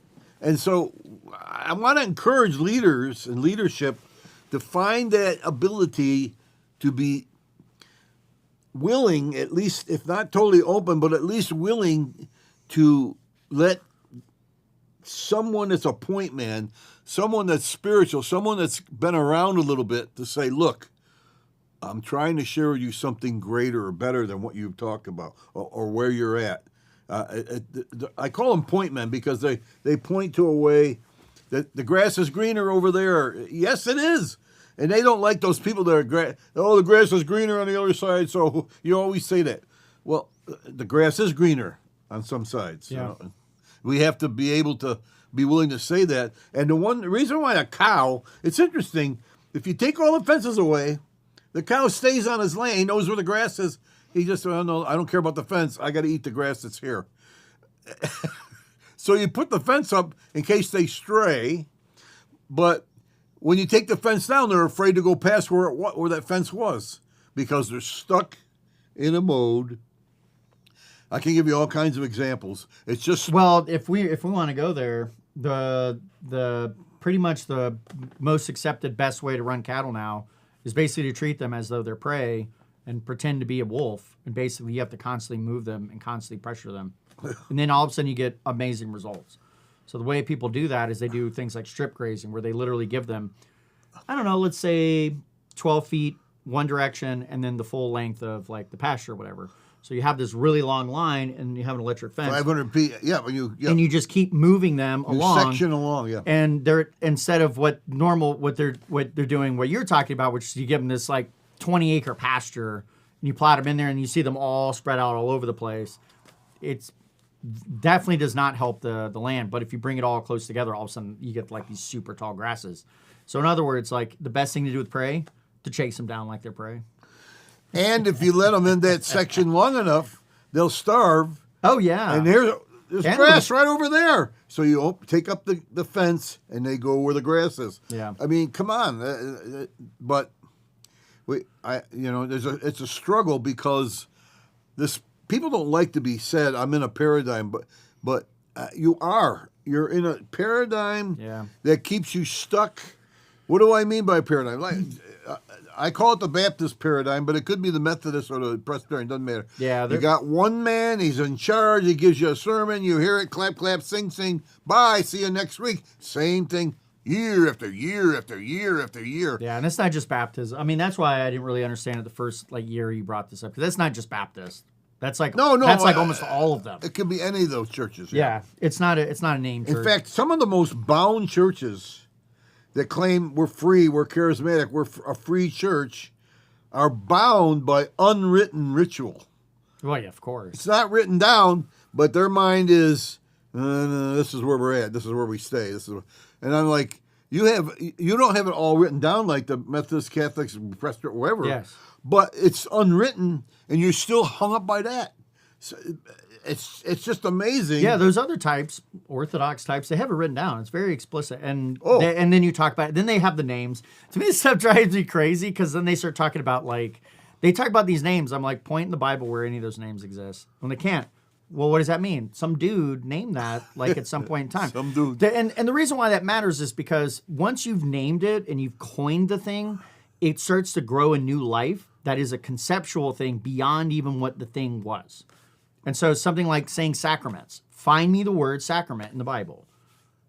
And so I want to encourage leaders and leadership to find that ability to be willing, at least, if not totally open, but at least willing to let someone that's a point man, someone that's spiritual, someone that's been around a little bit to say, look, I'm trying to share with you something greater or better than what you've talked about or where you're at. I call them point men because they point to a way that the grass is greener over there. Yes, it is. And they don't like those people that are, the grass is greener on the other side, so you always say that. Well, the grass is greener on some sides.
Yeah.
You know? We have to be able to be willing to say that. And the reason why a cow, it's interesting, if you take all the fences away, the cow stays on his lane, he knows where the grass is. He just, oh, no, I don't care about the fence. I got to eat the grass that's here. So you put the fence up in case they stray, but when you take the fence down, they're afraid to go past where that fence was because they're stuck in a mode. I can give you all kinds of examples. It's just
Well, if we want to go there, the pretty much the most accepted best way to run cattle now is basically to treat them as though they're prey and pretend to be a wolf, and basically you have to constantly move them and constantly pressure them, and then all of a sudden you get amazing results. So the way people do that is they do things like strip grazing, where they literally give them, I don't know, let's say 12 feet one direction and then the full length of like the pasture or whatever. So you have this really long line and you have an electric fence.
500 feet. Yeah,
And you just keep moving them along.
Section along, yeah.
And they're, instead of what they're doing, what you're talking about, which is you give them this like 20-acre pasture and you plot them in there and you see them all spread out all over the place. It's definitely does not help the land. But if you bring it all close together, all of a sudden you get like these super tall grasses. So in other words, like the best thing to do with prey, to chase them down like they're prey.
And if you let them in that section long enough, they'll starve.
Oh yeah.
And there's
And
grass right over there. So you take up the fence and they go where the grass is.
Yeah.
I mean, come on. But it's a struggle because people don't like to be said, I'm in a paradigm, but you're in a paradigm that keeps you stuck. What do I mean by paradigm? Like, I call it the Baptist paradigm, but it could be the Methodist or the Presbyterian. Doesn't matter.
Yeah,
you got one man. He's in charge. He gives you a sermon. You hear it. Clap, clap, sing, sing. Bye. See you next week. Same thing. Year after year after year after year.
Yeah, and it's not just Baptism. I mean, that's why I didn't really understand it the first year you brought this up. Because that's not just Baptist. That's like That's like almost all of them.
It could be any of those churches.
Yeah, it's not a name church.
In fact, some of the most bound churches that claim we're free, we're charismatic, we're a free church, are bound by unwritten ritual.
Well, yeah, of course.
It's not written down, but their mind is, no, this is where we're at. This is where we stay. And I'm like, you don't have it all written down like the Methodist, Catholics, Presbyterian, whatever.
Yes.
But it's unwritten, and you're still hung up by that. So it's just amazing.
Yeah, those other types, Orthodox types, they have it written down. It's very explicit. And and then you talk about it. Then they have the names. To me, this stuff drives me crazy because then they start talking about they talk about these names. I'm like, point in the Bible where any of those names exist. When they can't. Well, what does that mean? Some dude named that at some point in time.
Some dude.
And the reason why that matters is because once you've named it and you've coined the thing, it starts to grow a new life that is a conceptual thing beyond even what the thing was. And so something like saying sacraments. Find me the word sacrament in the Bible.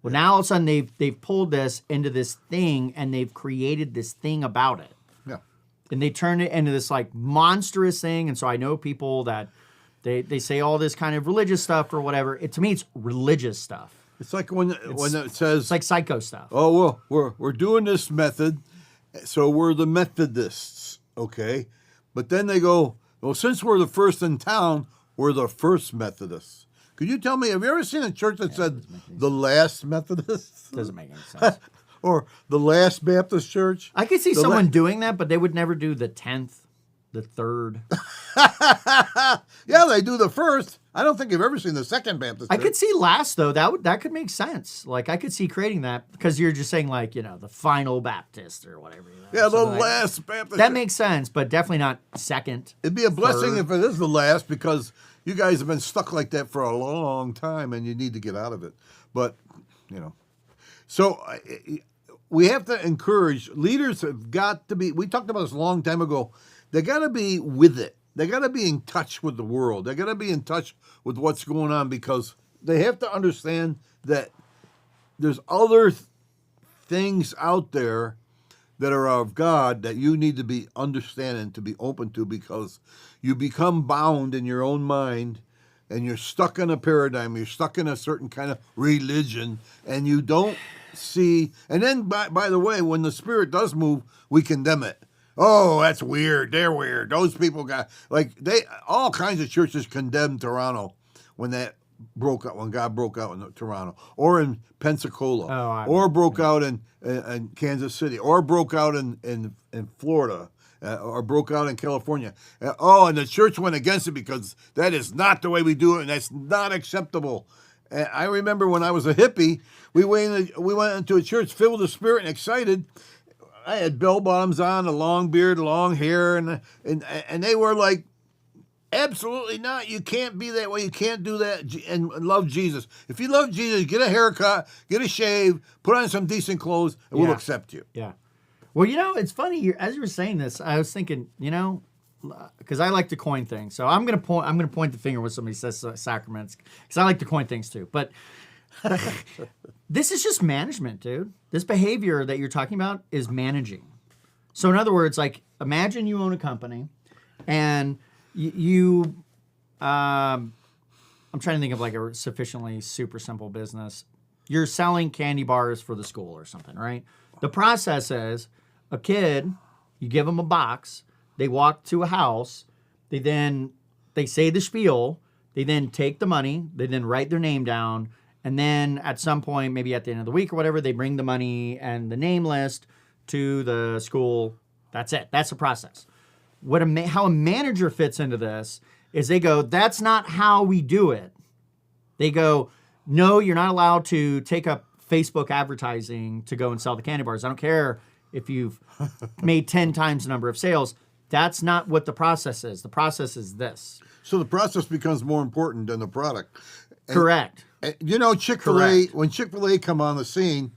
Well, now all of a sudden they've pulled this into this thing and they've created this thing about it.
Yeah.
And they turn it into this monstrous thing. And so I know people that they say all this kind of religious stuff or whatever. To me, it's religious stuff.
It's like when it says,
it's like psycho stuff.
Oh, well, we're doing this method, so we're the Methodists, okay? But then they go, well, since we're the first in town, we're the first Methodists. Could you tell me, have you ever seen a church that said the last Methodists?
Doesn't make any sense.
Or the last Baptist church?
I could see someone doing that, but they would never do the 10th, the 3rd.
Yeah, they do the first. I don't think I've ever seen the second Baptist church.
I could see last, though. That could make sense. I could see creating that because you're just saying, the final Baptist or whatever.
Yeah, the last Baptist
That makes sense, but definitely not second.
It'd be a blessing if it is the last because you guys have been stuck like that for a long time, and you need to get out of it. But so we have to encourage leaders. Have got to be. We talked about this a long time ago. They got to be with it. They got to be in touch with the world. They got to be in touch with what's going on, because they have to understand that there's other things out there that are of God that you need to be understanding, to be open to, because you become bound in your own mind, and you're stuck in a paradigm. You're stuck in a certain kind of religion, and you don't see. And then, by the way, when the Spirit does move, we condemn it. Oh, that's weird. They're weird. Those people got all kinds of churches condemned Toronto when that broke out, when God broke out in Toronto, or in Pensacola, or broke out in Kansas City, or broke out in Florida, or broke out in California. And the church went against it because that is not the way we do it, and that's not acceptable. And I remember when I was a hippie, we went into a church filled with the Spirit and excited. I had bell bottoms on, a long beard, long hair, and they were like, absolutely not. You can't be that way. You can't do that and love Jesus. If you love Jesus, get a haircut, get a shave, put on some decent clothes, and we'll accept you.
Yeah. Well, it's funny. As you were saying this, I was thinking, because I like to coin things. So I'm gonna point the finger when somebody says sacraments, because I like to coin things too. But this is just management, dude. This behavior that you're talking about is managing. So in other words, like, imagine you own a company, and I'm trying to think of like a sufficiently super simple business. You're selling candy bars for the school or something, right? The process is a kid, you give them a box, they walk to a house, they say the spiel, they then take the money, they then write their name down, and then at some point, maybe at the end of the week or whatever, they bring the money and the name list to the school. That's it. That's the process. How a manager fits into this is they go, that's not how we do it. They go, no, you're not allowed to take up Facebook advertising to go and sell the candy bars. I don't care if you've made 10 times the number of sales. That's not what the process is. The process is this.
So the process becomes more important than the product.
Correct.
Chick-fil-A, when Chick-fil-A come on the scene,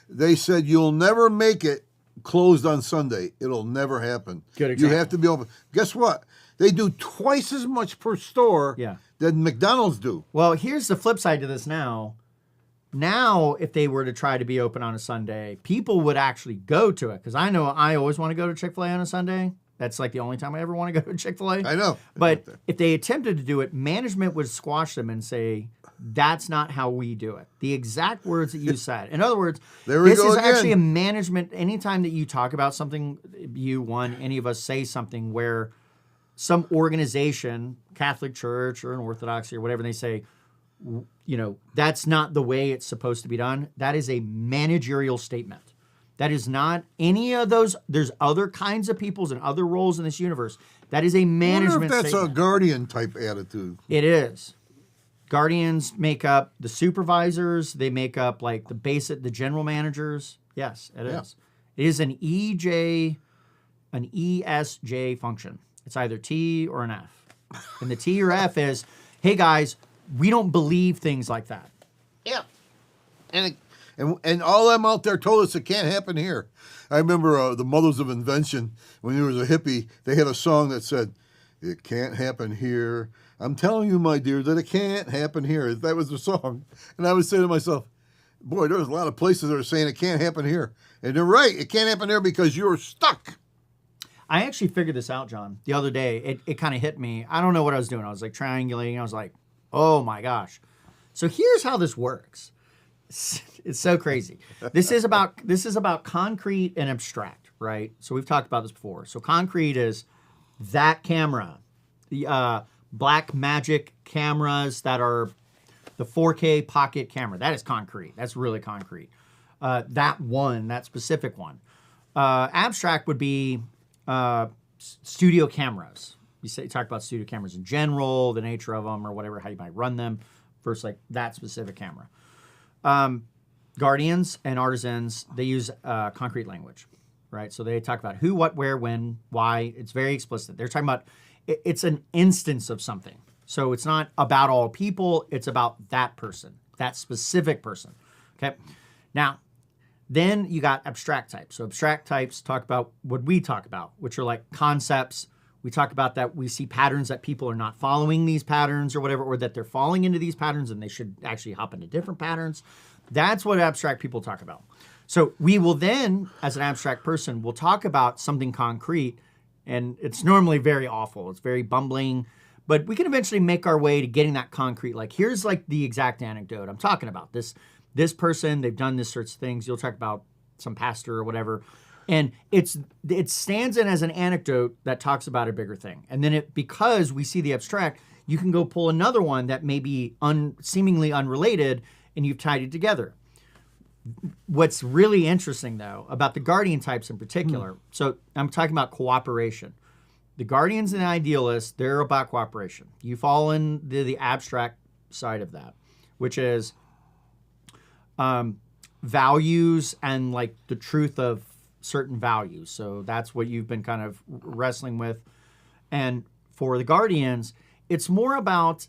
they said, you'll never make it closed on Sunday. It'll never happen.
Good example.
You have to be open. Guess what? They do twice as much per store than McDonald's do.
Well, here's the flip side to this now. Now, if they were to try to be open on a Sunday, people would actually go to it. Because I know I always want to go to Chick-fil-A on a Sunday. That's like the only time I ever want to go to Chick-fil-A.
I know.
But if they attempted to do it, management would squash them and say, that's not how we do it. The exact words that you said. In other words, this is actually a management. Anytime that you talk about something, any of us say something where some organization, Catholic Church or an Orthodoxy or whatever, they say, that's not the way it's supposed to be done. That is a managerial statement. That is not any of those. There's other kinds of peoples and other roles in this universe. That is a management statement. I wonder if
that's a guardian type attitude.
It is. Guardians make up the supervisors. They make up like the general managers. Yes, it is. It is an ESJ function. It's either T or an F. And the T or F is, hey guys, we don't believe things like that.
Yeah. And all them out there told us it can't happen here. I remember the Mothers of Invention, when there was a hippie, they had a song that said, it can't happen here. I'm telling you, my dear, that it can't happen here. That was the song. And I would say to myself, boy, there's a lot of places that are saying it can't happen here. And they're right. It can't happen here because you're stuck.
I actually figured this out, John, the other day. It kind of hit me. I don't know what I was doing. I was like triangulating. I was like, oh my gosh. So here's how this works. It's so crazy. This is about concrete and abstract, right? So we've talked about this before. So concrete is that camera, the Black Magic cameras that are the 4K pocket camera. That is concrete. That's really concrete. That specific one. Abstract would be studio cameras. You talk about studio cameras in general, the nature of them or whatever, how you might run them, versus like that specific camera. Guardians and artisans, they use concrete language, right? So they talk about who, what, where, when, why. It's very explicit. They're talking about it's an instance of something. So it's not about all people, it's about that person, that specific person. Okay. Now, then you got abstract types. So abstract types talk about what we talk about, which are like concepts. We talk about that we see patterns that people are not following these patterns or whatever, or that they're falling into these patterns and they should actually hop into different patterns. That's what abstract people talk about. So we will then, as an abstract person, we'll talk about something concrete, and it's normally very awful. It's very bumbling, but we can eventually make our way to getting that concrete. Like, here's like the exact anecdote I'm talking about. This person, they've done this sorts of things. You'll talk about some pastor or whatever. And it stands in as an anecdote that talks about a bigger thing. And then because we see the abstract, you can go pull another one that may be seemingly unrelated, and you've tied it together. What's really interesting, though, about the guardian types in particular, so I'm talking about cooperation. The guardians and the idealists, they're about cooperation. You fall in the abstract side of that, which is values and like the truth of certain values. So that's what you've been kind of wrestling with. And for the guardians, it's more about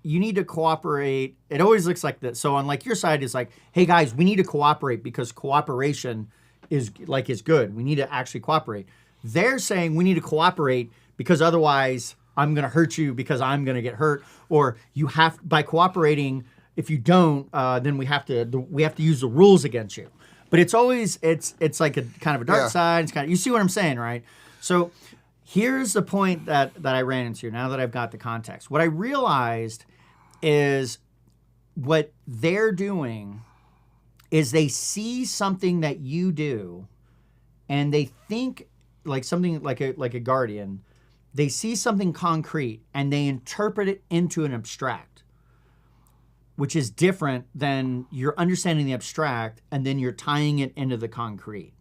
you need to cooperate. It always looks like this. So on like your side is like, hey guys, we need to cooperate because cooperation is good. We need to actually cooperate. They're saying we need to cooperate because otherwise I'm going to hurt you because I'm going to get hurt. Or you have, by cooperating, if you don't, then we have to use the rules against you. But it's always, it's like a kind of a dark side. It's kind of, you see what I'm saying, right? So here's the point that I ran into now that I've got the context. What I realized is what they're doing is they see something that you do and they think like something like a guardian, they see something concrete and they interpret it into an abstract, which is different than you're understanding the abstract and then you're tying it into the concrete.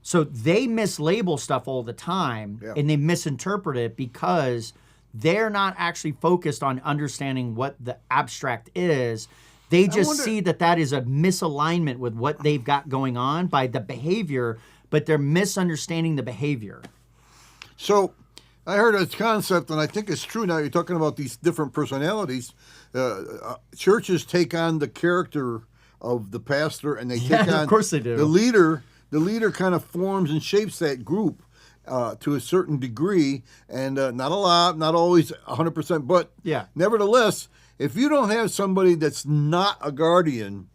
So they mislabel stuff all the time and they misinterpret it because they're not actually focused on understanding what the abstract is. They just see that is a misalignment with what they've got going on by the behavior, but they're misunderstanding the behavior.
So I heard a concept, and I think it's true now. You're talking about these different personalities. Churches take on the character of the pastor, and they take on
of course they do.
The leader. The leader kind of forms and shapes that group to a certain degree, and not a lot, not always 100%, but nevertheless, if you don't have somebody that's not a guardian,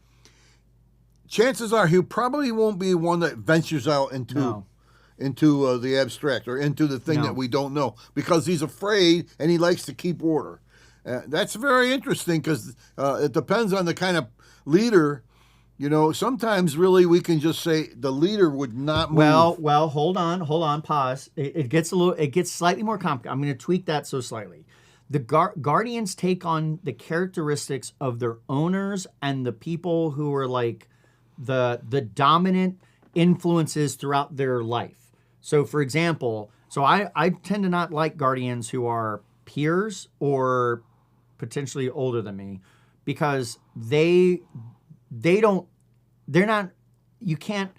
chances are he probably won't be one that ventures out into the abstract or into the thing that we don't know because he's afraid and he likes to keep order. That's very interesting because it depends on the kind of leader. You know, sometimes really we can just say the leader would not move.
Well, hold on, pause. It gets slightly more complicated. I'm going to tweak that so slightly. The guardians take on the characteristics of their owners and the people who are like the dominant influences throughout their life. So for example, I tend to not like guardians who are peers or potentially older than me because you can't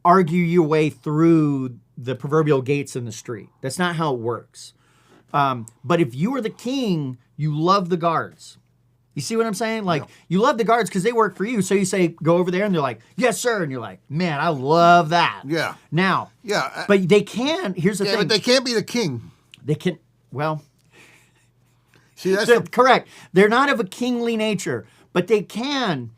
argue your way through the proverbial gates in the street. That's not how it works. But if you are the king, you love the guards. You see what I'm saying? Like, you love the guards because they work for you. So you say, go over there, and they're like, yes, sir. And you're like, man, I love that.
Yeah.
Now, but they can, here's the thing.
But they can't be the king.
They can, well,
see, that's
correct. They're not of a kingly nature, but they can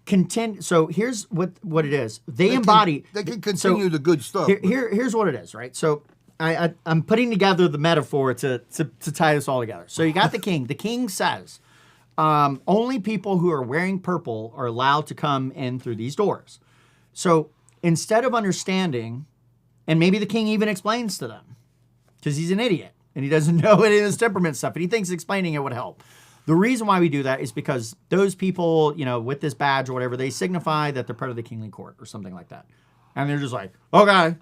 contend. So here's what it is. They embody.
They can continue the good stuff.
Here's what it is, right? So I'm putting together the metaphor to tie this all together. So you got the king. The king says, only people who are wearing purple are allowed to come in through these doors. So instead of understanding, and maybe the king even explains to them, because he's an idiot and he doesn't know any of his temperament stuff, and he thinks explaining it would help. The reason why we do that is because those people, with this badge or whatever, they signify that they're part of the kingly court or something like that. And they're just like, okay,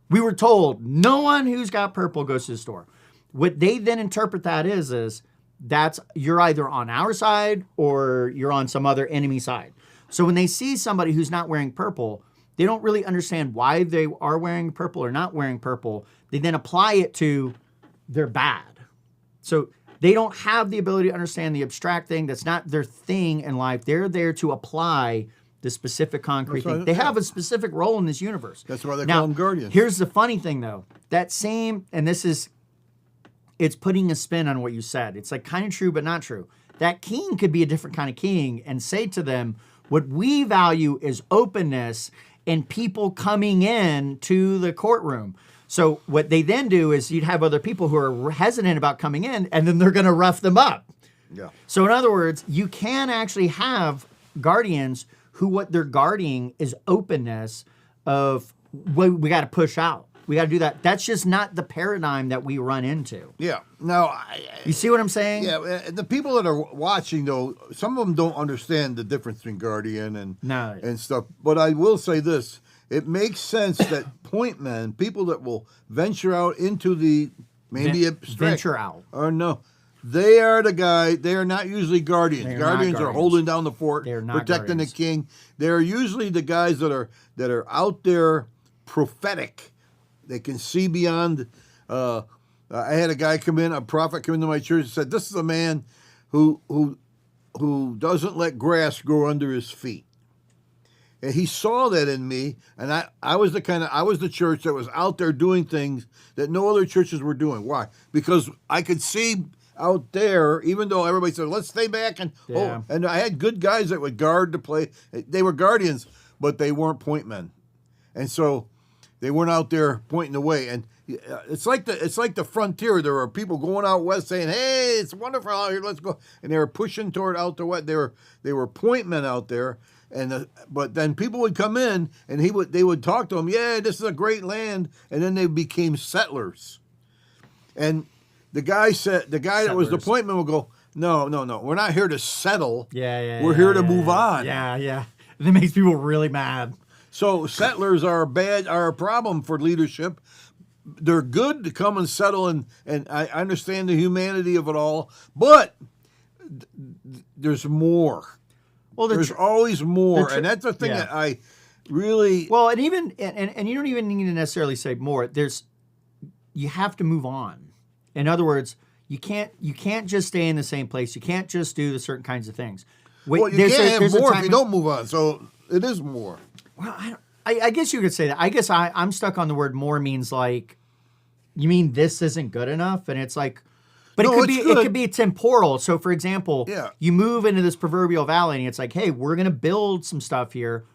we were told no one who's got purple goes to the store. What they then interpret that is that's you're either on our side or you're on some other enemy side. So when they see somebody who's not wearing purple, they don't really understand why they are wearing purple or not wearing purple. They then apply it to they're bad. So They don't have the ability to understand the abstract thing. That's not their thing in life. They're there to apply the specific concrete
That's
thing.
right,
They
yeah.
have a specific role in this universe.
That's why they
Now,
call them guardians.
Here's the funny thing, though. That same, and this is, it's putting a spin on what you said. It's like kind of true, but not true. That king could be a different kind of king and say to them, what we value is openness and people coming in to the courtroom. So what they then do is you'd have other people who are hesitant about coming in, and then they're going to rough them up.
Yeah.
So in other words, you can actually have guardians who what they're guarding is openness of what we got to push out. We got to do that. That's just not the paradigm that we run into.
Yeah. Now,
You see what I'm saying?
yeah, the people that are watching, though, some of them don't understand the difference between guardian and stuff. But I will say this. It makes sense that point men, people that will venture out into the maybe abstract.
Venture out.
Or no. They are the guy. They are not usually guardians.
They are not
Guardians are
guardians.
holding down the fort,
They are not
protecting
guardians.
the king. They're usually the guys that are out there prophetic. They can see beyond. I had a guy come in, a prophet come into my church and said, "This is a man who doesn't let grass grow under his feet." And he saw that in me, and I was the church that was out there doing things that no other churches were doing. Why? Because I could see out there, even though everybody said, let's stay back and
Yeah.
and I had good guys that would guard the play. They were guardians, but they weren't point men. And so they weren't out there pointing the way. And it's like the frontier. There were people going out west saying, "Hey, it's wonderful out here. Let's go." And they were pushing toward out the west. They were point men out there. And but then people would come in, and they would talk to them. Yeah, this is a great land, and then they became settlers. And the guy that was the
Settlers.
point man would go, "No, we're not here to settle.
Yeah.
We're here to move on."
Yeah. That makes people really mad.
So settlers are a problem for leadership. They're good to come and settle, and I understand the humanity of it all, but there's more.
Well,
There's always more,
tr-
and that's the thing
yeah.
that I really.
Well, and even and you don't even need to necessarily say more. You have to move on. In other words, you can't just stay in the same place. You can't just do the certain kinds of things. Wait,
Well, you can't have more if
time-
you don't move on. So it is more.
Well, I guess you could say that. I guess I'm stuck on the word more means like, you mean this isn't good enough, and it's like, but
No,
it
it's
could
good.
be temporal. So for example,
Yeah.
you move into this proverbial valley, and it's like, hey, we're gonna build some stuff here,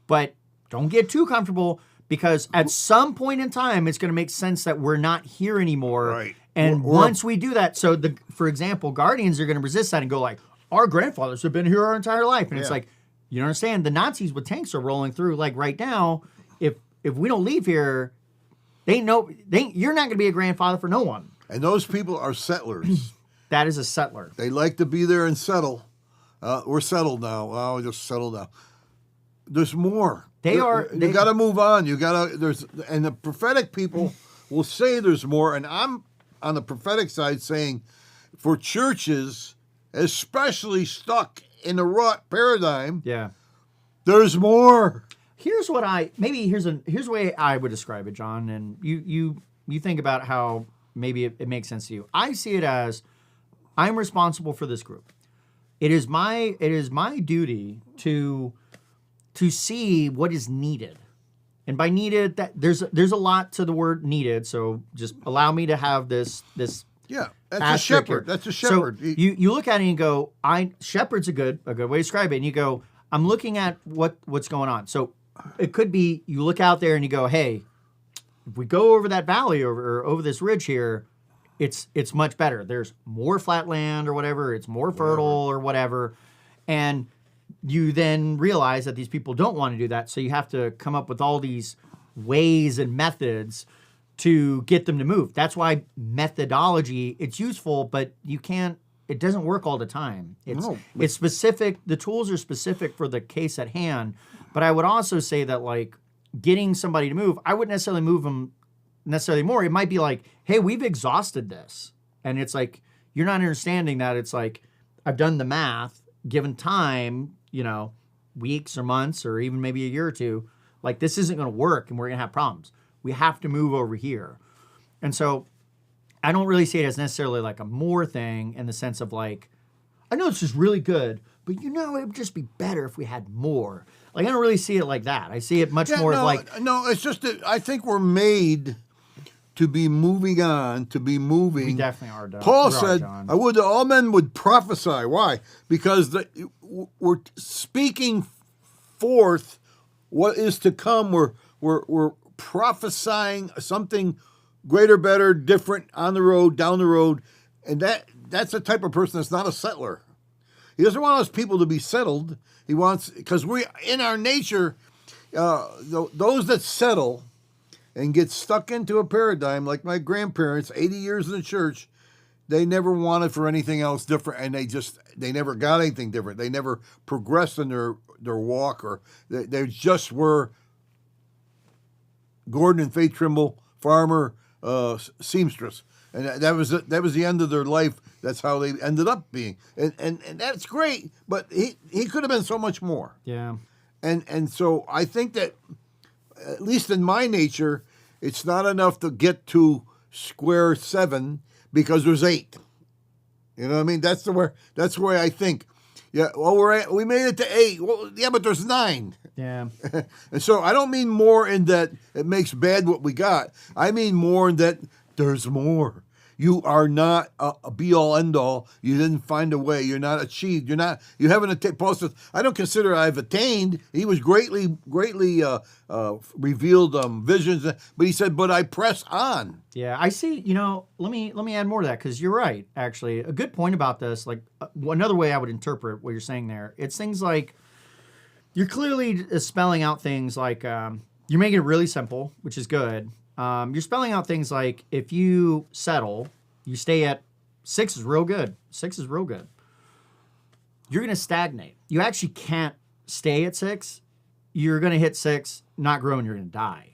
but don't get too comfortable because at some point in time, it's gonna make sense that we're not here anymore.
Right.
And
Or-
once we do that, so for example, guardians are gonna resist that and go like, our grandfathers have been here our entire life, and it's
Yeah.
like, you don't understand. The Nazis with tanks are rolling through like right now. If we don't leave here, you're not going to be a grandfather for no one.
And those people are settlers.
That is a settler.
They like to be there and settle. We're settled now. Oh, just settled now. There's more.
They are-
You got to move on. And the prophetic people will say there's more. And I'm on the prophetic side saying, for churches, especially stuck in the rut paradigm,
Yeah.
there's more.
Here's the way I would describe it, John. And you think about how maybe it makes sense to you. I see it as I'm responsible for this group. It is my duty to see what is needed. And by needed, that there's a lot to the word needed. So just allow me to have this
Yeah, that's a
asterisk
shepherd.
here.
That's a shepherd.
So you look at it and you go, shepherd's a good way to describe it. And you go, I'm looking at what's going on. So it could be you look out there and you go, hey, if we go over that valley or over this ridge here, it's much better. There's more flat land or whatever. It's more fertile or whatever. And you then realize that these people don't want to do that. So you have to come up with all these ways and methods to get them to move. That's why methodology, it's useful, but it doesn't work all the time. It's specific. The tools are specific for the case at hand. But I would also say that like getting somebody to move, I wouldn't necessarily move them necessarily more. It might be like, hey, we've exhausted this. And it's like, you're not understanding that it's like, I've done the math, given time, weeks or months or even maybe a year or two, like this isn't going to work and we're going to have problems. We have to move over here. And so I don't really see it as necessarily like a more thing in the sense of like, I know this is really good, but it would just be better if we had more. Like, I don't really see it like that. I see it much more
no,
of like,
no, it's just that I think we're made to be moving on, to be moving.
we definitely are.
Paul
we are,
said,
John.
"I would that all men would prophesy." Why? Because we're speaking forth what is to come. We're prophesying something greater, better, different on the road, down the road, and that's the type of person that's not a settler. He doesn't want us people to be settled. He wants, because we in our nature, those that settle and get stuck into a paradigm like my grandparents, 80 years in the church, they never wanted for anything else different, and they never got anything different. They never progressed in their walk, or they just were Gordon and Faith Trimble, farmer, seamstress, and that was the end of their life. That's how they ended up being, and that's great. But he could have been so much more.
Yeah.
And so I think that, at least in my nature, it's not enough to get to square 7 because there's 8. You know what I mean? That's the way I think. Yeah. Well, we made it to 8. Well, yeah, but there's 9.
Yeah.
And so I don't mean more in that it makes bad what we got. I mean more in that there's more. You are not a be-all, end-all. You didn't find a way. You're not achieved. You haven't attained. Paul says, I don't consider I've attained. He was greatly revealed visions. But he said, but I press on.
Yeah, I see. Let me add more to that, because you're right. Actually, a good point about this. Like, another way I would interpret what you're saying there. It's things like you're clearly spelling out things like you're making it really simple, which is good. You're spelling out things like if you settle, you stay at 6 is real good. 6 is real good. You're going to stagnate. You actually can't stay at 6. You're going to hit 6, not grow, and you're going to die.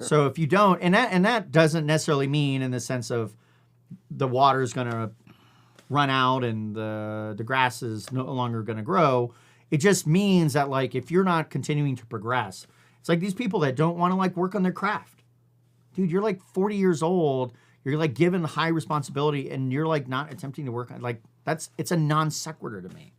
So if you don't, and that doesn't necessarily mean in the sense of the water is going to run out and the grass is no longer going to grow. It just means that, like, if you're not continuing to progress, it's like these people that don't want to like work on their craft. Dude, you're like 40 years old. You're like given high responsibility, and you're like not attempting to work on, like, it's a non sequitur to me.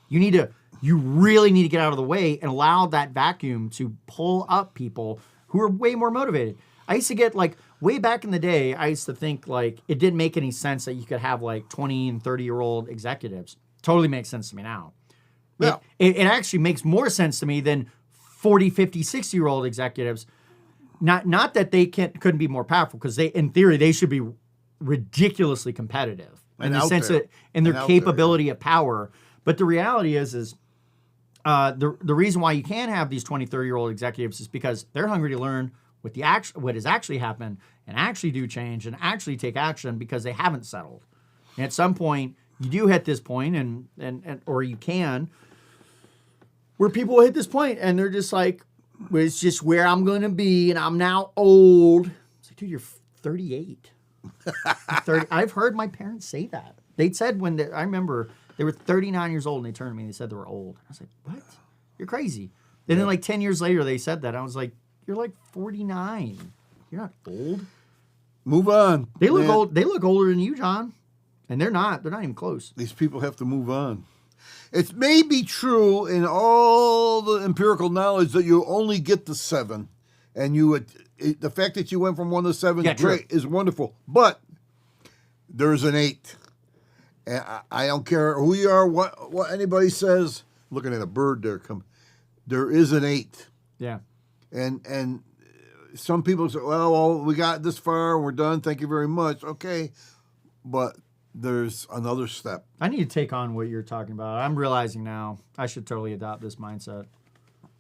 You really need to get out of the way and allow that vacuum to pull up people who are way more motivated. I used to get, like, way back in the day, I used to think like it didn't make any sense that you could have like 20 and 30-year-old executives. Totally makes sense to me now.
Yeah.
It actually makes more sense to me than 40, 50, 60-year-old executives. Not that they couldn't be more powerful, because in theory they should be ridiculously competitive in the sense that in their capability of power. But the reality is the reason why you can't have these 20, 30-year-old executives is because they're hungry to learn what has actually happened and actually do change and actually take action, because they haven't settled. And at some point you do hit this point, and or you can, where people will hit this point and they're just like, it's just where I'm going to be, and I'm now old. It's like, dude, you're 38. 30. I've heard my parents say that. They said I remember they were 39 years old, and they turned to me and they said they were old. I was like, what? You're crazy. And then like 10 years later, they said that. I was like, you're like 49. You're not old.
Move on.
They look old. They look older than you, John. And they're not. They're not even close.
These people have to move on. It may be true in all the empirical knowledge that you only get to 7, and the fact that you went from 1 to 7 is wonderful. But there's an 8, and I don't care who you are, what anybody says. Looking at a bird there, there is an 8.
Yeah.
And some people say, well, we got this far and we're done. Thank you very much. Okay, but there's another step.
I need to take on what you're talking about. I'm realizing now I should totally adopt this mindset.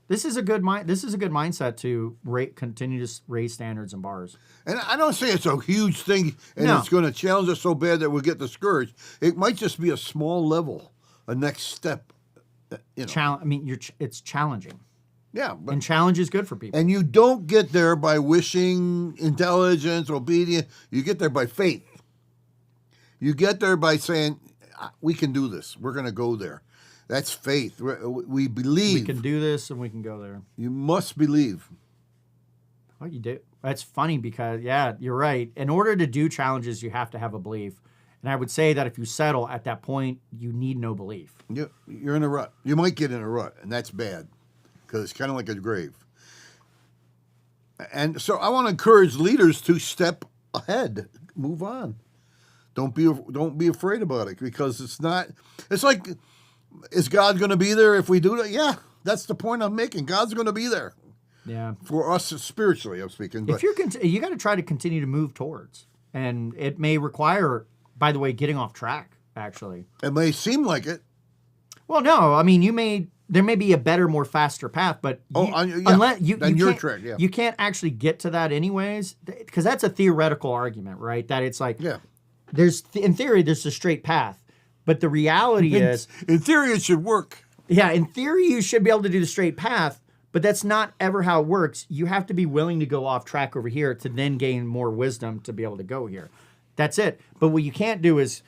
This is a good mindset to continue to raise standards and bars. And
I don't say it's a huge thing and it's going to challenge us so bad that we'll get discouraged. It might just be a small level, a next step.
It's challenging.
Yeah,
and challenge is good for people.
And you don't get there by wishing intelligence, obedience. You get there by faith. You get there by saying, we can do this. We're going to go there. That's faith. We believe.
We can do this and we can go there.
You must believe.
Oh, you do. That's funny because, yeah, you're right. In order to do challenges, you have to have a belief. And I would say that if you settle at that point, you need no belief.
You're in a rut. You might get in a rut, and that's bad because it's kind of like a grave. And so I want to encourage leaders to step ahead, move on. Don't be afraid about it because it's not. It's like, is God going to be there if we do that? Yeah, that's the point I'm making. God's going to be there.
Yeah.
For us spiritually, I'm speaking. But
If you're you got to try to continue to move towards, and it may require, by the way, getting off track. Actually,
it may seem like it.
well, no, I mean there may be a better, more faster path, but unless you
your
can't,
track, yeah.
you can't actually get to that anyways, because that's a theoretical argument, right? That it's like in theory there's a straight path, but the reality is
in theory it should work.
Yeah, in theory you should be able to do the straight path. But that's not ever how it works. You have to be willing to go off track over here to then gain more wisdom to be able to go here. That's it. But what you can't do is,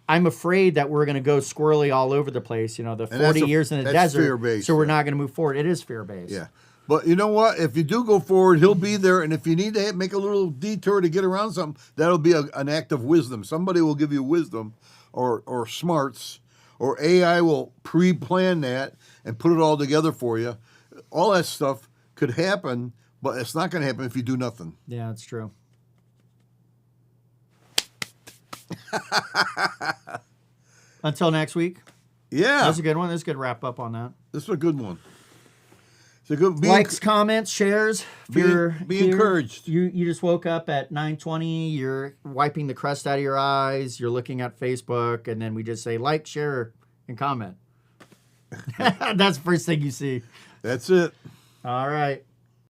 I'm afraid that we're going to go squirrely all over the place, the 40 years in the desert,
fear-based,
so we're not going to move forward. It is fear-based.
Yeah. But you know what? If you do go forward, he'll be there. And if you need to make a little detour to get around something, that'll be an act of wisdom. Somebody will give you wisdom or smarts, or AI will pre-plan that and put it all together for you. All that stuff could happen, but it's not going to happen if you do nothing.
Yeah, that's true. Until next week.
Yeah.
That's a good one. That's a good wrap up on that.
This is a good one. It's a good
likes, comments, shares.
Be encouraged.
You just woke up at 9:20. You're wiping the crust out of your eyes. You're looking at Facebook, and then we just say like, share, and comment. That's the first thing you see.
That's it.
All right.